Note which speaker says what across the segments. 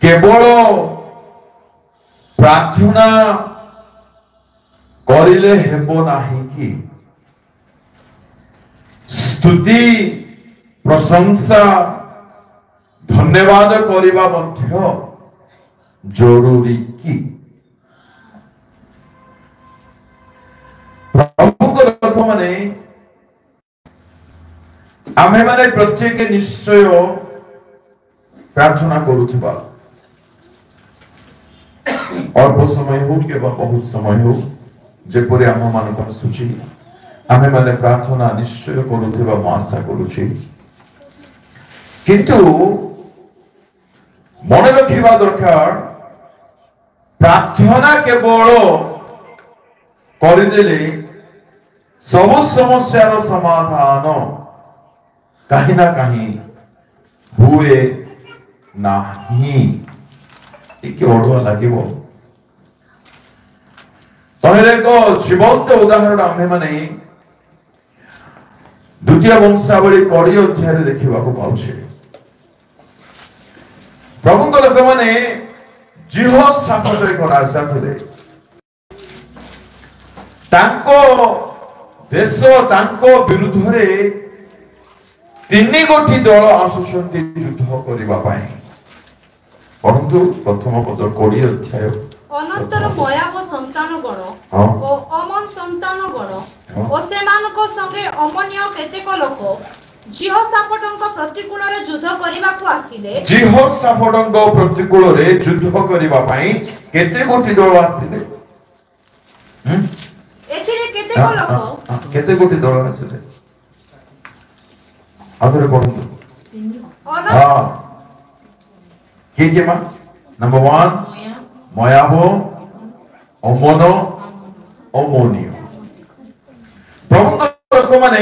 Speaker 1: केवल प्रार्थना करिले हेबो नाही कि स्तुति प्रशंसा धन्यवाद करिबा मध्य जरूरी कि प्रभु को लोक माने आमे माने प्रत्येक निश्चय प्रार्थना करूथिबा अल्प समय हो कि बहुत समय हो जेपरि आम मान आसुची आमे माने प्रार्थना निश्चय करूथिबा म आशा करूची किंतु मन रखिबा दरकार प्रार्थना केवल करिदेले सब समस्यार समाधान कहीं ना कहीं हुए नहीं टिके ओढुआ लागिबो तहेले को जीवंत उदाहरण आमे माने द्वितीय वंशावली 20 अध्याय देखिबा को पाउछे प्रभु को लोक माने जीहोशाफात एक राजा थिले तांको देश तांको विरुद्ध रे तीन गोटी दल आसुछंती युद्ध करिबा पाए परंतु प्रथम पद 20 अध्याय
Speaker 2: अनंतर मोयाब संतान गण ओ अमन संतान गण ओ सेमानक संगे अमन्य केतेक लोक जीहोशाफातक प्रतिकूल रे युद्ध करिबा को आसीले
Speaker 1: जीहोशाफातक प्रतिकूल रे युद्ध करिबा पई केते गोटी दल आसीले
Speaker 2: एथिरे केतेक लोक
Speaker 1: केते गोटी दल आसीले आदरे पढନ୍ତୁ के मा नंबर 1 मोयाब अमन अमोनियो प्रभु लोक माने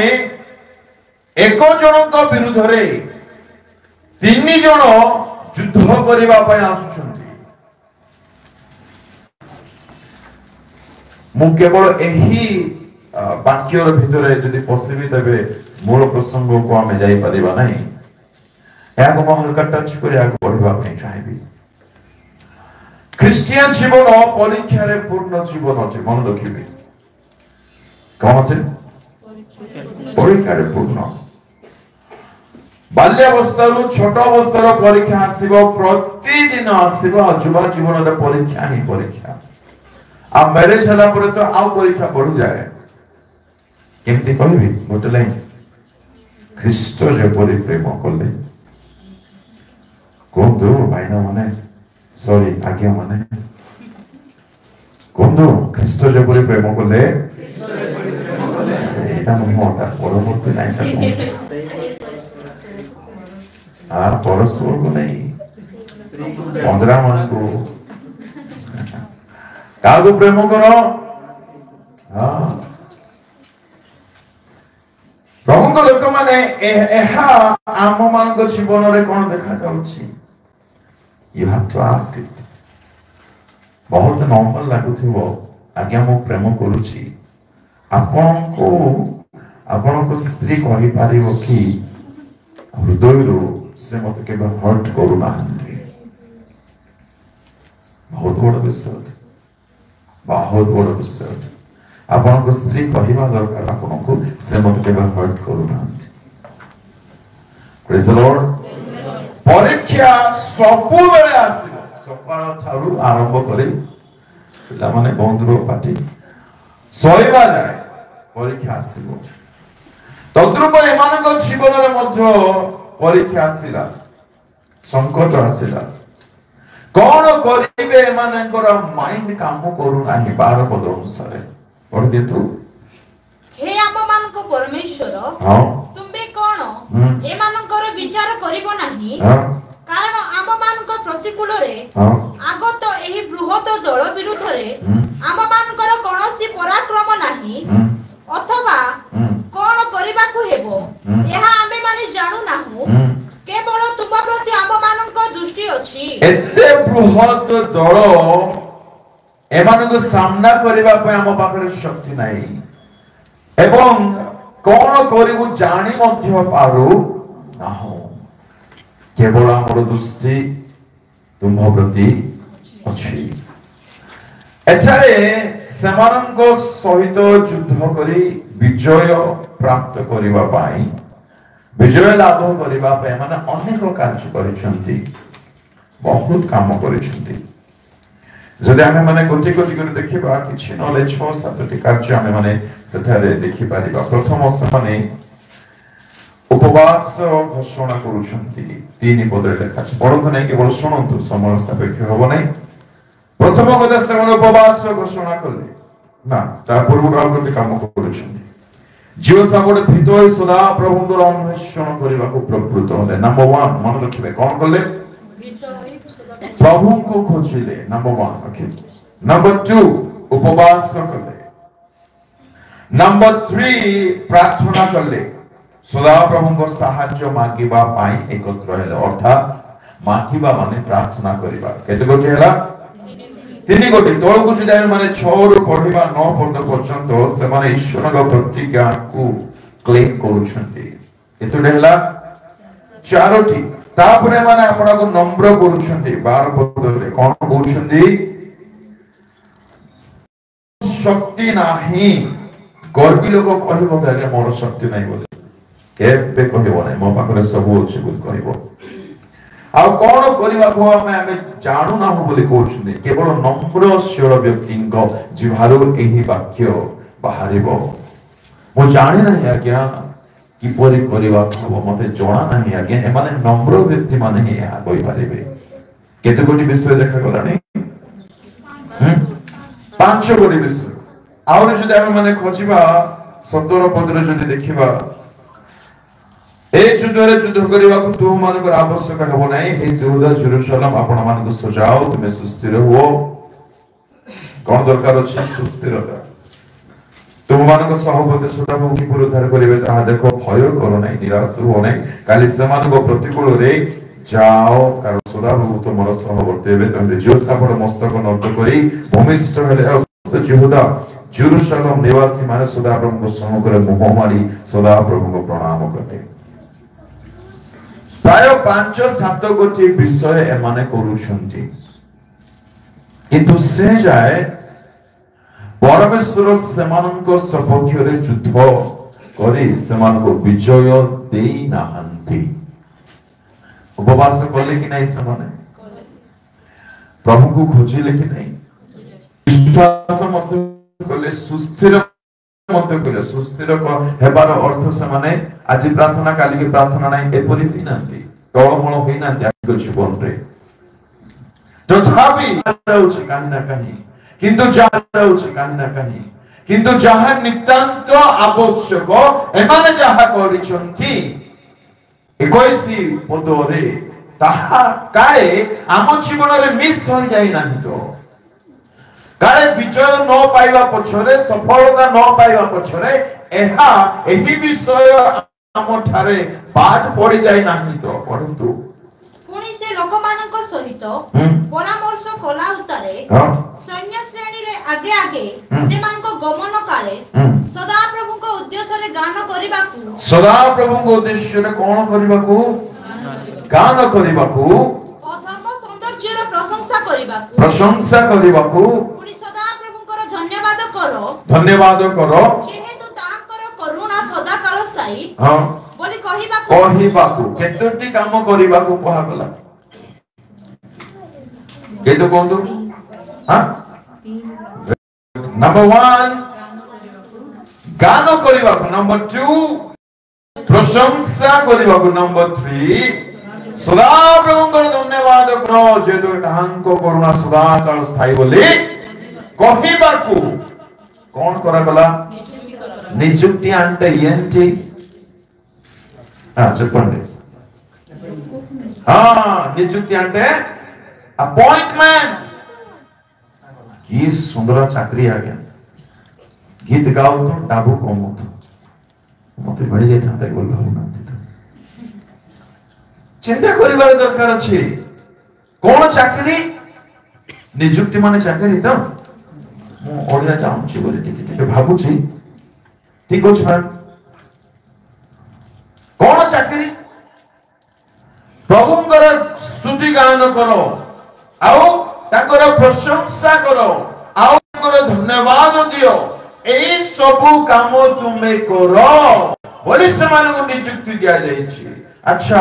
Speaker 1: एक जनक विरुद्ध रे तीन जन युद्ध करिबा पय आसुछंती मु केवल एही वाक्यर भितरे जदि पसिबी तबे मूल प्रसंग को आमे जाई परिबा नहीं याको महल का टच करे आगु बढ़िबा पय चाहेबी क्रिश्चियन जीवन परीक्षा रे पूर्ण जीवन अछि मन रखिबे कोन अछि परीक्षा रे पूर्ण बाल्यावस्थारू छोट अवस्थार परीक्षा आसीबो प्रतिदिन आसीबो युवा जीवन रे परीक्षा ही परीक्षा आ मैरिज हला परे तो आउ परीक्षा बढ़ जाए केमती कहबी गोटे लाइन ख्रीष्ट जेपरि प्रेम कले कोंदो भाईना माने सॉरी आज्ञा माने कोंदो ख्रीष्ट जेपरि प्रेम कले एटा मोटा परवर्ती लाइनटा आ परस्पर को नहीं पंजरा मन को कागो प्रेम करो हां प्रभु लोक माने एहा आम मान जीवन रे कोन देखा जाउछि you have to ask it बहुत नॉर्मल लागुथिबो आज्ञा मो प्रेम करूछि आपन को स्त्री कहि पारिबो कि हृदयरो से मते केबे हर्ट करू नाहंती बहुत बड़ विषय आपन को स्त्री कहिबा दरकार आपन को से मते केबे हर्ट करू नाहंती प्रेज द लॉर्ड परीक्षा सब बेले आसीबो सकाळ थारु आरंभ करी पिला माने बंधुरो पाटी सोइबा जाय परीक्षा आसीबो तद्रुप एमानक जीवन रे मध्य परीक्षा आसीला संकट आसीला कौन करिबे एमानकर माइंड काम करू नाही 12 पद अनुसार पढ़ दे तू
Speaker 2: हे आम मान को परमेश्वर
Speaker 1: हां
Speaker 2: तुमे कोन एमानकर विचार करिवो नाही कारण आम मान को प्रतिकूल रे आगत एही बृहत दल विरुद्ध रे आम मानकर कोनोसी पराक्रम नाही अथवा कोन करिबा को हेबो एहा आमे माने जानु नाहु केवल तुम प्रति आम मानक दृष्टि अछि
Speaker 1: एते बृहत दल एमानक सामना करिबा पे आम पाखरे शक्ति नाही एवं कोन करिबु जानि मध्य पारु नाहु केवल हमर दृष्टि तुम प्रति अछि। एठारे सेमानंको सहित युद्ध करी विजय प्राप्त करिबा पाई, विजय लाभ करिबा पे माने अनेक कार्य करिसंती, बहुत काम करिसंती। जदि आमे माने गोटी गोटी कर देखिबा किछि नले 6-7 कार्य आमे माने सेठारे देखि पारिबा। प्रथम से उपवास घोषणा करुछंती, 3 पदरे लेखा अछि। पढंतु नै, केवल शुणंतु, समय सापेक्ष हबो नै। प्रथम पद से उपवास घोषणा कले ना, ता पूर्व गोटे काम करुछंती। जीव सागोटे भितोय सदा प्रभुंकर अन्वेषण करिबा को प्रवृत्त होले। नंबर 1 मन रखिबे, कोन कले? प्रभु को खोजिले, नंबर 1। ओके, नंबर 2 उपवास कले, नंबर 3 प्रार्थना कले, सदा प्रभु को साहाय्य मागिबा पाई एकत्र हेले। अर्थात मागिबा माने प्रार्थना करिबा। केते गोटे हला? 3 गोटे। तोल को जदि माने 6 रु पढिबा 9 पद पर्यंत से माने ईश्वर को प्रतिज्ञा को क्लेम करूछंती। केते हला? 4टी। तापरे माने आपन को नम्र करूछंती। 12 पदले कोन करूछंती? शक्ति नाही, गर्वी लोक कहबो ताले मोर शक्ति नाही बोले, केबे कहबो नाही, मो पाखरे सब अछि बोल कहबो। आ कोन करिबा को हमें जानू ना हो बोले कहउछंती। केवल नम्र स्वर व्यक्तिंको जिभारो एही वाक्य बाहरिबो। मो जाने नाही आज्ञा कि परि करिबा को मते जणा नाही आज्ञा। ए माने नम्र व्यक्ति माने हे आ कहि पारिबे। केते कोटी विषय देखा गलानी? 5 कोटी विषय। आउर जदि हम माने खोजिबा 17 पदरे जदि देखिबा, ए युद्धरे युद्ध करिबा को तुम मानकर आवश्यक हबो नाही। हे यहूदा जेरूशलेम आपण मान को सजाओ, तुमे सुस्थिर हो। कोन दरकार अछि? सुस्थिरता। तुम मान को सहपति सदा को कि पुरुद्धार करिवे ता देखो, भय करो नाही, निराश हो नाही। काली समान को प्रतिकूल रे जाओ, कारण सदा प्रभु तुमर सहवर्तीबे। तमे जोसाफट मस्तक नर्त करी भूमिष्ठ हेले। यहूदा जेरूशलेम निवासी माने सदा प्रभु को सम्मुखरे मुह मारी सदा प्रभु को प्रणाम करते। प्राय 5-7 गोटी विषय एमाने करूछंती, किंतु से जाए परमेश्वर सेमानंको सपक्षरे युद्ध करी सेमानको विजय देई नाहंती। उपवास कले कि नहीं? सेमाने प्रभु को खोजिले कि नहीं? विश्वास मत कले, सुस्थिर मत कले। सुस्थिर हेबार अर्थ सेमाने आज प्रार्थना काली के प्रार्थना नहीं एपरि होई नांती, टळमळ होई नांती आको जीवन रे। तथापि जाउछि काहे ना काहे, किंतु जाउछि काहे ना काहे, किंतु जहा नितांत आवश्यक एमाने जहा करिसंती 21 पदरे ताहा काहे आम जीवन रे मिस हो जाई नाही तो। काले विजय न पाइबा पछरे, सफलता न पाइबा पछरे एहा एही विषय आम ठारे बात पड़ी जाई नाही तो। परंतु
Speaker 2: पुनी से लोकमानक सहित परामर्श कला उतारे सैन्य श्रेणी रे आगे आगे सेमानक गमन काले सदा प्रभु को उद्देश्य रे गान करिबाकू, सदा
Speaker 1: प्रभु को उद्देश्य रे कोन करिबाकू? गान करिबाकू,
Speaker 2: धर्म सौंदर्य रो प्रशंसा करिबाकू,
Speaker 1: प्रशंसा करिबाकू,
Speaker 2: पुनी सदा प्रभु को धन्यवाद करो,
Speaker 1: धन्यवाद करो,
Speaker 2: जेहेतु तांकर करुणा सदा काल स्थायी बोली
Speaker 1: कहिबाकू। केतोटी काम करिबाकू कहा गला? केतो कोंदो? हां, नंबर 1 गान करिबाकू, नंबर 2 प्रशंसा करिबाकू, नंबर 3 सदा प्रभुଙ୍କର धन्यवाद करो, जेतो तांको करुणा सदा काल स्थायी बोली कहिबाकू। कोन करा गला? निजुक्ति అంటే ఏంటి? చెప్పండి. నిజుక్తి అంటే अपॉइंटमेंट। की सुंदर चाकरी आज्ञा, गीत गाओ तो डाबू कमो तो मत मिल जाता बोल भावना तो चिंता करिबार दरकार अछि। कोन चाकरी? निजुक्ति माने चाकरी तो मु ओडिया जाउछि बोली टिके भाबुछि। ठीक अछि मैडम, कोन चाकरी? प्रभुंकर स्तुति गान करो, आओ ताकर प्रशंसा करो आओ ताकर धन्यवाद दियो एई सबु काम तुमे करो बोली समान को नियुक्ति दिया जायछि अच्छा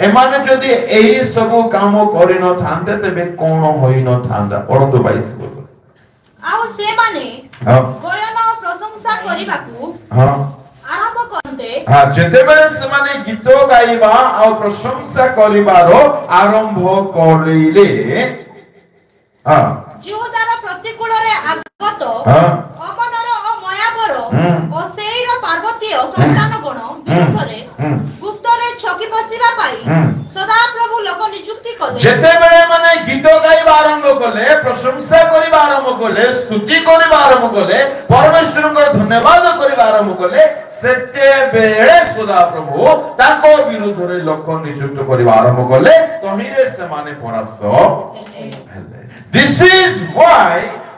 Speaker 1: एमाने जदि एई सबु काम करि न थांते तबे कोन होई न थांदा पढतो 22 बोल
Speaker 2: आओ से माने गयन प्रशंसा करिबाकू हां आरंभ करते हां
Speaker 1: जेते बेले से माने गीत गाइबा आ प्रशंसा करिबारो आरंभ करिले हां
Speaker 2: जिहुदार प्रतिकूल रे आगत अमनर ओ मायावर ओ सेईर पार्वती संतान गण विरुद्धरे गुप्त रे छकी बसिबा पाई सदा प्रभु लोक नियुक्ति कले
Speaker 1: जेते बेले माने गीत गाइबा आरंभ कले प्रशंसा करिबा आरंभ कले स्तुति करिबा आरंभ कले परमेश्वर को धन्यवाद करिबा आरंभ कले सेते बेले सदा प्रभु ताको विरुद्ध रे लोक नियुक्त करिबा आरंभ कले तहिरे से माने परास्त हेले This is why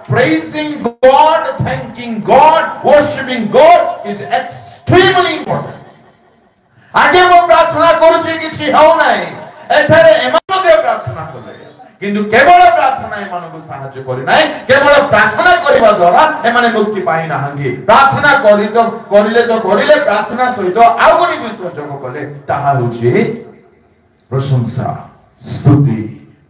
Speaker 1: praising God, thanking God, worshiping God is extremely important. आगे वो प्रार्थना करूची किछि हो नाही एथरे एमानो के प्रार्थना कले किंतु केवल प्रार्थना एमानो को सहाय्य करि नाही केवल प्रार्थना करिबा द्वारा एमाने मुक्ति पाइ नाहंगी प्रार्थना करिले प्रार्थना सहित आउ कोनी विश्वासजोग कले ताहा होछि प्रशंसा स्तुति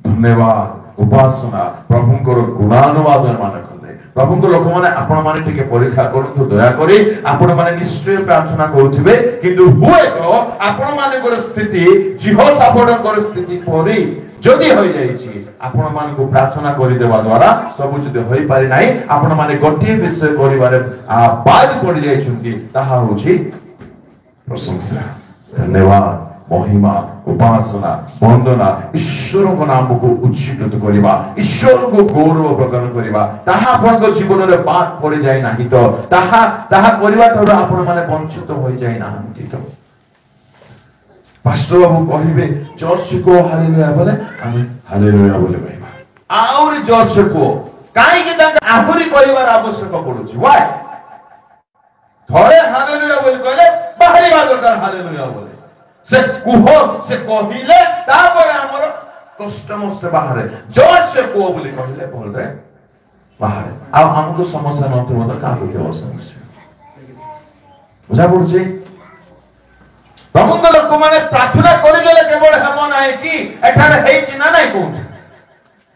Speaker 1: धन्यवाद उपासना प्रभुंकर गुणानुवाद मान कले प्रभुंकर लोक माने आपण माने टिके परीक्षा करथु दया करी आपण माने निश्चय प्रार्थना करूथिबे किंतु हुए तो आपण माने को स्थिति जिहोशाफाटकर स्थिति परी जदि होई जाईछि आपण माने को प्रार्थना करि देबा द्वारा सब जदि होई पारि नाही आपण माने गोटे विषय करिवारे बाद पड़ी जाईछुंती ताहा होछि प्रशंसा धन्यवाद महिमा उपासना वंदना ईश्वर को नाम को उच्चीकृत करिबा ईश्वर को गौरव प्रदान करिबा ताहा आपन को जीवन रे बात पड़ी जाय नाही तो ताहा करिबा तो आपण माने वंचित होई जाय नाहंती तो पास्टर बाबू कहिबे चर्च को हालेलुया बोले हम हालेलुया बोले कहबा और चर्च को काई के तांका आहुरी करिवार आवश्यक पडुची व्हाई थोड़े हालेलुया बोले कहले बाहरी दरकार हालेलुया बोले से कुहो से कहिले तापर हमर कष्ट मस्त बाहर जोर से को बोली कहले बोल रे बाहर आ हमको समस्या नथबो त का होते समस्या बुझा पड़ुची प्रभुଙ୍କ लोक माने प्रार्थना करि गेले केवल हम नाही कि एठारे हेइ छि ना नाही कोन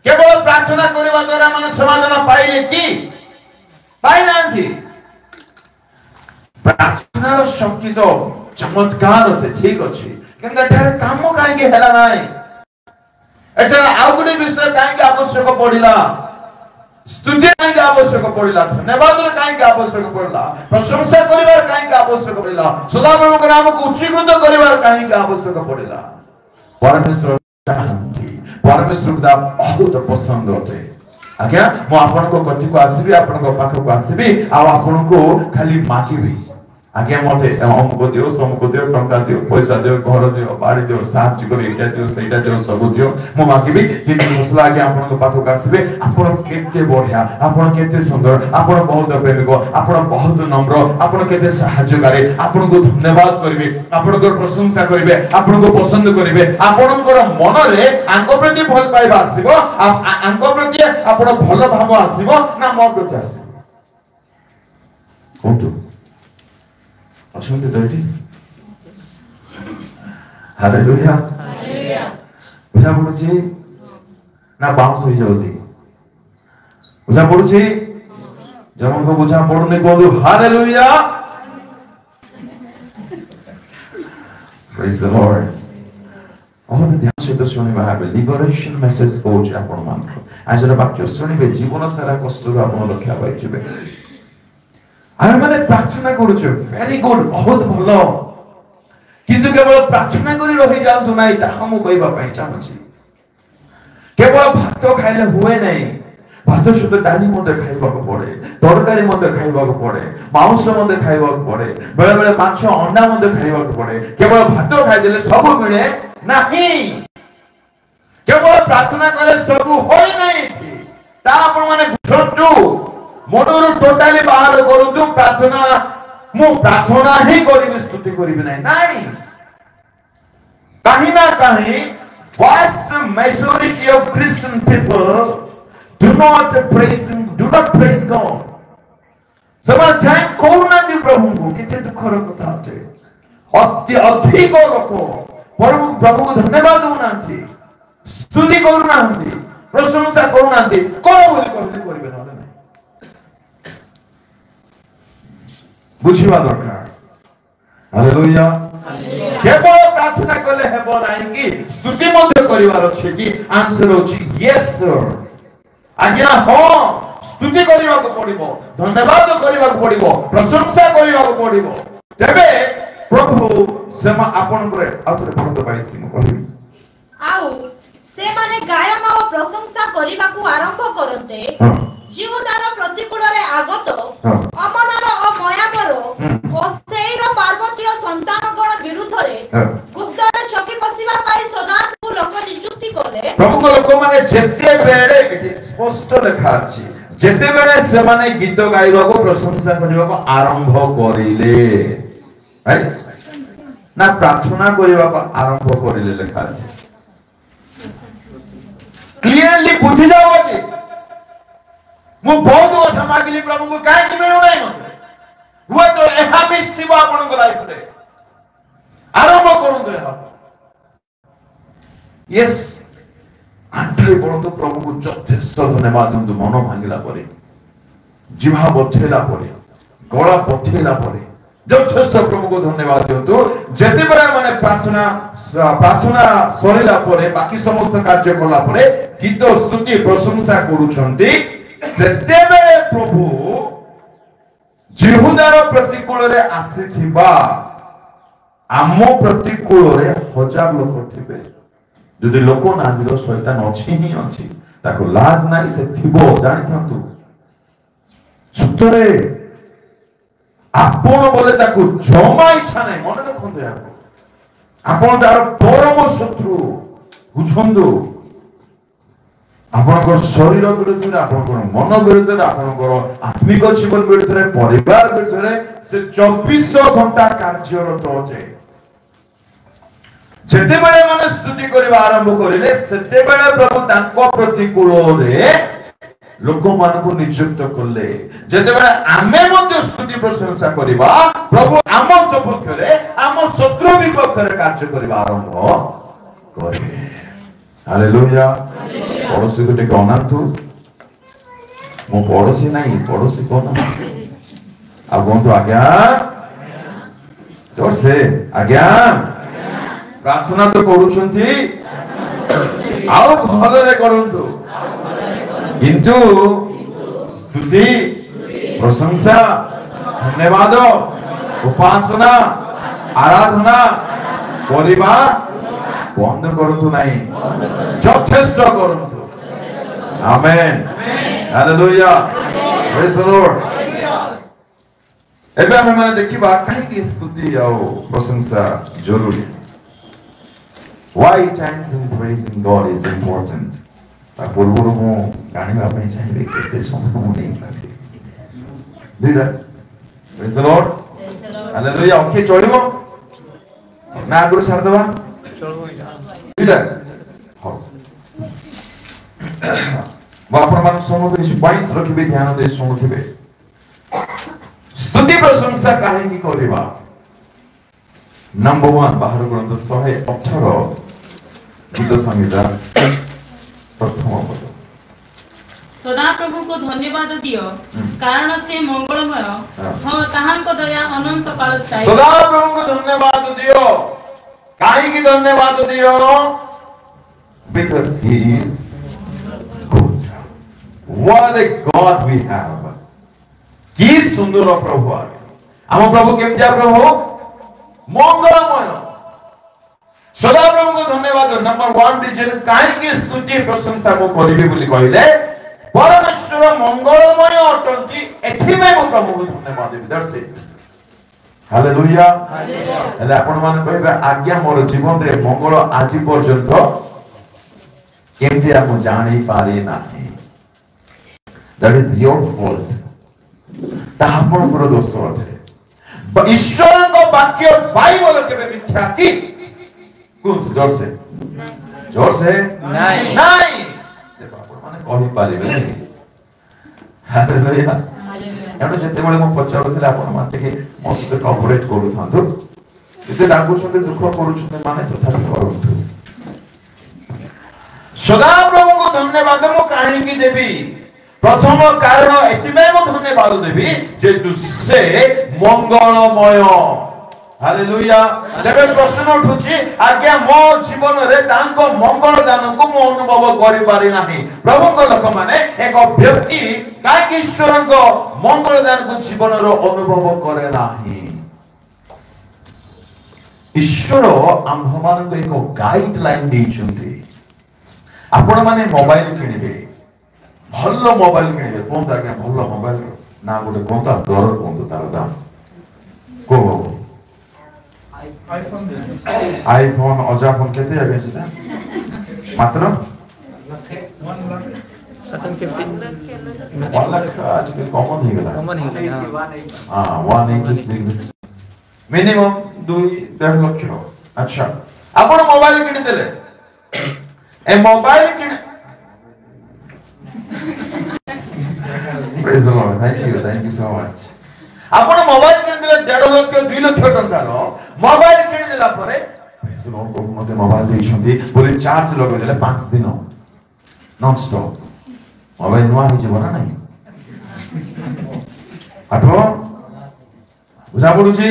Speaker 1: केवल प्रार्थना करिबा द्वारा माने समाधान पाइले कि पाइ नांथि प्रार्थनार शक्ति तो चमत्कार होते ठीक अछि किंतु एठारे काम काहे के हेला नाही एठारे आउगुडी विषय काहे के आवश्यक पडिला स्तुति काहे के आवश्यक पडिला धन्यवाद काहे के आवश्यक पडिला प्रशंसा करिवार काहे के आवश्यक पडिला सदा प्रभु के नाम को उच्चीकृत करिवार काहे के आवश्यक पडिला परमेश्वर चाहंती परमेश्वर का बहुत पसंद होते आज्ञा मो आपन को कथि को आसीबी आपन को पाख को आसीबी आ आपन को खाली मागिबी आज्ञा मते हमको दियो समको दियो टंका दियो पैसा दियो घर दियो बाड़ी दियो साथ करी एटा दियो सेटा दियो सब दियो मो मागिबी कि मसला आज्ञा आपन को पाखो आसीबे आपन केते बढ़िया आपन केते सुंदर आपन बहुत प्रेमिक आपन बहुत नम्र आपन केते सहायकारी आपन को धन्यवाद करिवे आपन को प्रशंसा करिवे आपन को पसंद करिवे आपन को मन रे आंको प्रति भल पाइबा आसीबो आंको प्रति आपन भल भाव आसीबो ना मो प्रति आसीबो कोंटू असंते दर्टी हालेलुया हालेलुया बुझा पड़ुची ना बाउंस हो जाउची बुझा पड़ुची जमन को बुझा पड़ने को हालेलुया प्रेज द लॉर्ड ओहन ध्यान से तो सुनिबा हाबे लिबरेशन मेसेज पहुंच आपण मान आज रे वाक्य सुनिबे जीवन सारा कष्ट आपण रक्षा पाइछबे आमे माने प्रार्थना करूछु वेरी गुड बहुत भलो किंतु केवल प्रार्थना करी रहि जाउ नाही ता हम कहबा पई चाहछि केवल भात खाइले हुए नाही भात सुद्धा डाली मते खाइबा को पड़े तरकारी मते खाइबा को पड़े मांस मते खाइबा को पड़े बेले बेले माछ अंडा मते खाइबा को पड़े केवल भात खाइ देले सब मिले नाही केवल प्रार्थना करे सब होय नाही ता आपण माने बुझंतु मोडुरु टोटली बाहर करूतु प्रार्थना मु प्रार्थना ही करिबि स्तुति करिबि नाही नाही काहे ना काहे vast majority of Christian people do not praise God. ସେମାନେ ଥ୍ୟାଙ୍କ କରୁନାହାନ୍ତି ପ୍ରଭୁଙ୍କୁ। କେତେ ଦୁଃଖର କଥା ଅଟେ। ଅଧିକ ଲୋକ ପ୍ରଭୁଙ୍କୁ ଧନ୍ୟବାଦ ଦଉନାହାନ୍ତି, ସ୍ତୁତି କରୁନାହାନ୍ତି, ପ୍ରଶଂସା କରୁନାହାନ୍ତି। କଣ ବୋଲି କହିଲେ କରିବେ, ନହେଲେ ନାହିଁ। ବୁଝିବା ଦରକାର। ହାଲେଲୁୟା। କେବଳ ପ୍ରାର୍ଥନା କଲେ ହେବ ନାହିଁ କି ସ୍ତୁତି ମଧ୍ୟ କରିବାର ଅଛି କି? ଆନ୍ସର ଅଛି ୟେସ୍ ସର୍। ଆଜ୍ଞା ହଁ, ସ୍ତୁତି କରିବାକୁ ପଡିବ, ଧନ୍ୟବାଦ କରିବାକୁ ପଡିବ, ପ୍ରଶଂସା କରିବାକୁ ପଡିବ। ତେବେ ପ୍ରଭୁ ସେମା ଆପଣଙ୍କର ଆଉଥରେ ପଢନ୍ତୁ 22 ମୁଁ କହିବି।
Speaker 2: ଆଉ ସେମାନେ ଗାୟନ ଓ ପ୍ରଶଂସା କରିବାକୁ ଆରମ୍ଭ କରନ୍ତେ, ଜିହୁଦାର ପ୍ରତିକୂଳରେ ଆଗତ ଅମନର ଓ ମୟାବର ଓ ସେଇର ପାର୍ବତୀୟ ସନ୍ତାନଗଣ ବିରୁଦ୍ଧରେ ଗୁପ୍ତରେ ଛକି ବସିବା ପାଇଁ ସଦାଙ୍କୁ ଲୋକ ନିଯୁକ୍ତି କଲେ।
Speaker 1: ପ୍ରଭୁଙ୍କ ଲୋକମାନେ ଯେତେବେଳେ ଏଠି ସ୍ପଷ୍ଟ ଲେଖା ଅଛି, ଯେତେବେଳେ ସେମାନେ ଗୀତ ଗାଇବାକୁ ପ୍ରଶଂସା କରିବାକୁ ଆରମ୍ଭ କରିଲେ, ନା ପ୍ରାର୍ଥନା କରିବାକୁ ଆରମ୍ଭ କରିଲେ ଲେଖା ଅଛି। କ୍ଲିୟରଲି ବୁଝି ଯାଅ ଯେ ମୁଁ ବହୁତ କଥା ମାଗିଲି ପ୍ରଭୁଙ୍କୁ, କାହିଁକି ମିଳୁନାହିଁ ମତେ? ହୁଏତ ଏହା ମିସ୍ ଥିବ ଆପଣଙ୍କ ଲାଇଫରେ। ଆରମ୍ଭ କରନ୍ତୁ ଏହା। ୟେସ୍, ଆଣ୍ଠାଇ ପଡ଼ନ୍ତୁ ପ୍ରଭୁଙ୍କୁ ଯଥେଷ୍ଟ ଧନ୍ୟବାଦ ଦିଅନ୍ତୁ। ମନ ଭାଙ୍ଗିଲା ପରେ, ଜିଭା ବଥେଇଲା ପରେ, ଗଳା ବଥେଇଲା ପରେ ଯଥେଷ୍ଟ ପ୍ରଭୁଙ୍କୁ ଧନ୍ୟବାଦ ଦିଅନ୍ତୁ। ଯେତେବେଳେ ମାନେ ପ୍ରାର୍ଥନା ସରିଲା ପରେ, ବାକି ସମସ୍ତ କାର୍ଯ୍ୟ କଲା ପରେ ଗୀତ ସ୍ତୁତି ପ୍ରଶଂସା କରୁଛନ୍ତି, ସେତେବେଳେ ପ୍ରଭୁ ଜିହୁଦାର ପ୍ରତିକୂଳରେ ଆସିଥିବା ଆମ ପ୍ରତିକୂଳରେ 1000 ଲୋକ ଥିବେ। ଯଦି ଲୋକ ନାହାନ୍ତି ତ ଶୈତାନ ଅଛି ହିଁ ଅଛି, ତାକୁ ଲାଜ ନାହିଁ, ସେ ଥିବ ଜାଣିଥାନ୍ତୁ। ସତରେ ଆପଣ ବୋଲେ ତାକୁ ଜମା ଇଚ୍ଛା ନାହିଁ। ମନେ ରଖନ୍ତୁ ଏହାକୁ, ଆପଣ ତାର ପରମ ଶତ୍ରୁ। ବୁଝନ୍ତୁ, ଆପଣଙ୍କର ଶରୀର ବିରୁଦ୍ଧରେ, ଆପଣଙ୍କର ମନ ବିରୁଦ୍ଧରେ, ଆପଣଙ୍କର ଆତ୍ମିକ ଜୀବନ ବିରୁଦ୍ଧରେ, ପରିବାର ବିରୁଦ୍ଧରେ ସେ 24 ଘଣ୍ଟା କାର୍ଯ୍ୟରତ ଅଟେ। ଯେତେବେଳେ ମାନେ ସ୍ତୁତି କରିବା ଆରମ୍ଭ କରିଲେ, ସେତେବେଳେ ପ୍ରଭୁ ତାଙ୍କ ପ୍ରତିକୂଳରେ ଲୋକମାନଙ୍କୁ ନିଯୁକ୍ତ କଲେ। ଯେତେବେଳେ ଆମେ ମଧ୍ୟ ସ୍ତୁତି ପ୍ରଶଂସା କରିବା, ପ୍ରଭୁ ଆମ ସପକ୍ଷରେ, ଆମ ଶତ୍ରୁ ବିପକ୍ଷରେ କାର୍ଯ୍ୟ କରିବା ଆରମ୍ଭ କରିବେ। ହାଲେଲୁୟା। ପଡୋଶୀକୁ ଟିକେ ଅନାନ୍ତୁ। ମୁଁ ପଡୋଶୀ ନାହିଁ, ପଡୋଶୀ କଣ ଆଉ କୁହନ୍ତୁ ଆଜ୍ଞା। ଜୋରସେ ଆଜ୍ଞା। ପ୍ରାର୍ଥନା ତ କରୁଛନ୍ତି, ଆଉ ଭଲରେ କରନ୍ତୁ। କିନ୍ତୁ ସ୍ତୁତି ପ୍ରଶଂସା ଧନ୍ୟବାଦ ଉପାସନା ଆରାଧନା କରିବା ବନ୍ଦ କରନ୍ତୁ ନାହିଁ, ଯଥେଷ୍ଟ କରନ୍ତୁ। ଆମେନ୍, ହାଲେଲୁୟା, ପ୍ରେଜ୍ ଦ ଲର୍ଡ। ଏବେ ଆମେ ମାନେ ଦେଖିବା କାହିଁକି ସ୍ତୁତି ଆଉ ପ୍ରଶଂସା ଜରୁରୀ। Why thanks and praising God is important. ତା ପୂର୍ବରୁ ମୁଁ ଜାଣିବା ପାଇଁ ଚାହିଁବି କେତେ ସମୟ ମୁଁ ନେଇପାରିବି। ଦୁଇଟା ପ୍ରେଜ୍ ଦ ଲର୍ଡ, ହାଲେଲୁୟା। ଓକେ, ଚଳିବ ନା ଆଗରୁ ଛାଡ଼ିଦେବା? ଦୁଇଟା ହଉ। ମୁଁ ଆପଣମାନଙ୍କ ସମ୍ମୁଖରେ କିଛି ପଏଣ୍ଟସ୍ ରଖିବି, ଧ୍ୟାନ ଦେଇ ଶୁଣୁଥିବେ। ସ୍ତୁତି ପ୍ରଶଂସା କାହିଁକି କରିବା? ନମ୍ବର 1, ବାହାର କରନ୍ତୁ 118 ଗୀତ ସଂହିତା ପ୍ରଥମ ପଦ।
Speaker 2: ସଦାପ୍ରଭୁଙ୍କୁ ଧନ୍ୟବାଦ ଦିଅ, କାରଣ ସେ ମଙ୍ଗଳମୟ, ହଁ ତାହାଙ୍କ ଦୟା ଅନନ୍ତ କାଳ ସ୍ଥାୟୀ।
Speaker 1: ସଦାପ୍ରଭୁଙ୍କୁ ଧନ୍ୟବାଦ ଦିଅ। କାହିଁକି ଧନ୍ୟବାଦ ଦିଅ? Because he is good. What a God we have. কি সুন্দর প্রভু। ଆମ ପ୍ରଭୁ କେମିତିଆ ପ୍ରଭୁ? ମଙ୍ଗଳମୟ। ସଦାପ୍ରଭୁଙ୍କୁ ଧନ୍ୟବାଦ। ନମ୍ବର 1 ରିଜନ କାହିଁକି ସ୍ତୁତି ପ୍ରଶଂସା ମୁଁ କରିବି ବୋଲି କହିଲେ, ପରମେଶ୍ୱର ମଙ୍ଗଳମୟ ଅଟନ୍ତି, ଏଥିପାଇଁ ମୁଁ ପ୍ରଭୁଙ୍କୁ ଧନ୍ୟବାଦ ଦେବି। That's it. ହାଲେଲୁୟା। ହେଲେ ଆପଣ ମାନେ କହିବେ, ଆଜ୍ଞା ମୋର ଜୀବନରେ ମଙ୍ଗଳ ଆଜି ପର୍ଯ୍ୟନ୍ତ କେମିତି ମୁଁ ଜାଣି ପାରି ନାହିଁ। That is your fault. ତାହା ଆପଣଙ୍କର ଦୋଷ ଅଟେ। ଈଶ୍ୱରଙ୍କ ବାକ୍ୟ ବାଇବଲ କେବେ ମିଥ୍ୟା କି? କୁହନ୍ତୁ ଜୋରସେ। जोर से
Speaker 3: नहीं
Speaker 1: नहीं देखो आपण माने कहि पारिबे नहीं हालेलुया एटो जते बेले म पचारुथिले आपण माने के मो सहित कोऑपरेट करू थांतु एते लागु छते दुख करू छते माने तथापि करंतु सदा प्रभु को धन्यवाद मो काहे की देबी प्रथम कारण एतिमे मो धन्यवाद देबी जेतु से मंगलमय हालेलुया देबे प्रश्न उठुची आज्ञा मो जीवन रे तांको मंगल दान को मो अनुभव करि पारि नाही प्रभु को लोक माने एक व्यक्ति काहे ईश्वर को मंगल दान को जीवन रो अनुभव करे नाही ईश्वर आम्भ मान को एक गाइडलाइन दैछंती आपण माने मोबाइल किनिबे भल्लो मोबाइल किनिबे कोन ताके भल्लो मोबाइल ना गोटे कोन ता दर कोन तार दाम को आईफोन अजा फोन केते आगे छिला मात्र 1 लाख आज के कॉमन ही गेला हां 186 मिनिमम 2.5 लाख अच्छा आपण मोबाइल किनि देले ए मोबाइल किनि praise the Lord thank you so much आपण मोबाइल किनि देले 1.5 लाख 2 लाख टका रो मोबाइल किनि देला परे प्रेज द लॉर्ड मते मोबाइल देछंती बोले चार्ज लगे देले 5 दिन नॉन स्टॉप मोबाइल नुआ ही जीवन नाही आठो बुझा पडुची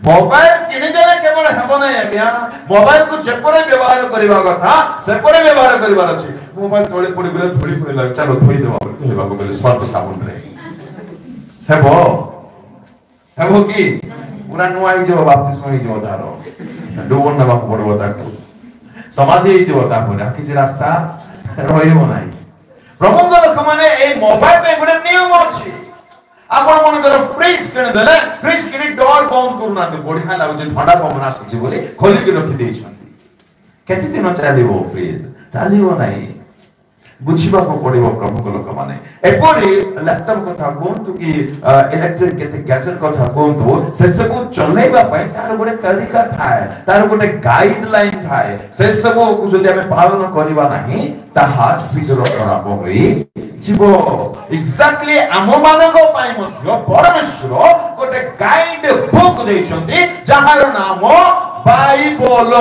Speaker 1: मोबाइल किनि देले केवल हेबो नै आज्ञा मोबाइल को जेपरे व्यवहार करबा कथा सेपरे व्यवहार करबार अछि मोबाइल तळे पडी गेले धोली पडी लाग चलो धोई देबा धोइबा को गेले सर्फ साबुन रे हेबो की पूरा नुआ ही जो बाप्तिस्म ही जो दारो डोबन नबा को पड़बो ताको समाधि ही जो ताको किछि रास्ता रहिबो नाही प्रभु को लोक माने ए मोबाइल पे गुडे नियम अछि आपण मन कर फ्रिज किन देले फ्रिज किनि डोर बंद करू ना तो बढ़िया लागु जे ठंडा पवन आसुची बोली खोली के रखि देई छथि केति दिन चलिबो फ्रिज चलिबो नाही बुझिबा को पड़िबो प्रभु को लोक माने एपरि लैपटॉप कथा कोंतु कि इलेक्ट्रिक केते गैजेट कथा कोंतु से सब चलेबा पय तार गोटे तरीका थाए तार गोटे गाइडलाइन थाए से सब को जदि हमें पालन करबा नाही ताहा शीघ्र खराब होई जीवो एक्जेक्टली आमो मानको पाई मध्य परमेश्वर गोटे गाइड बुक दैछंती जहार नाम बाइबल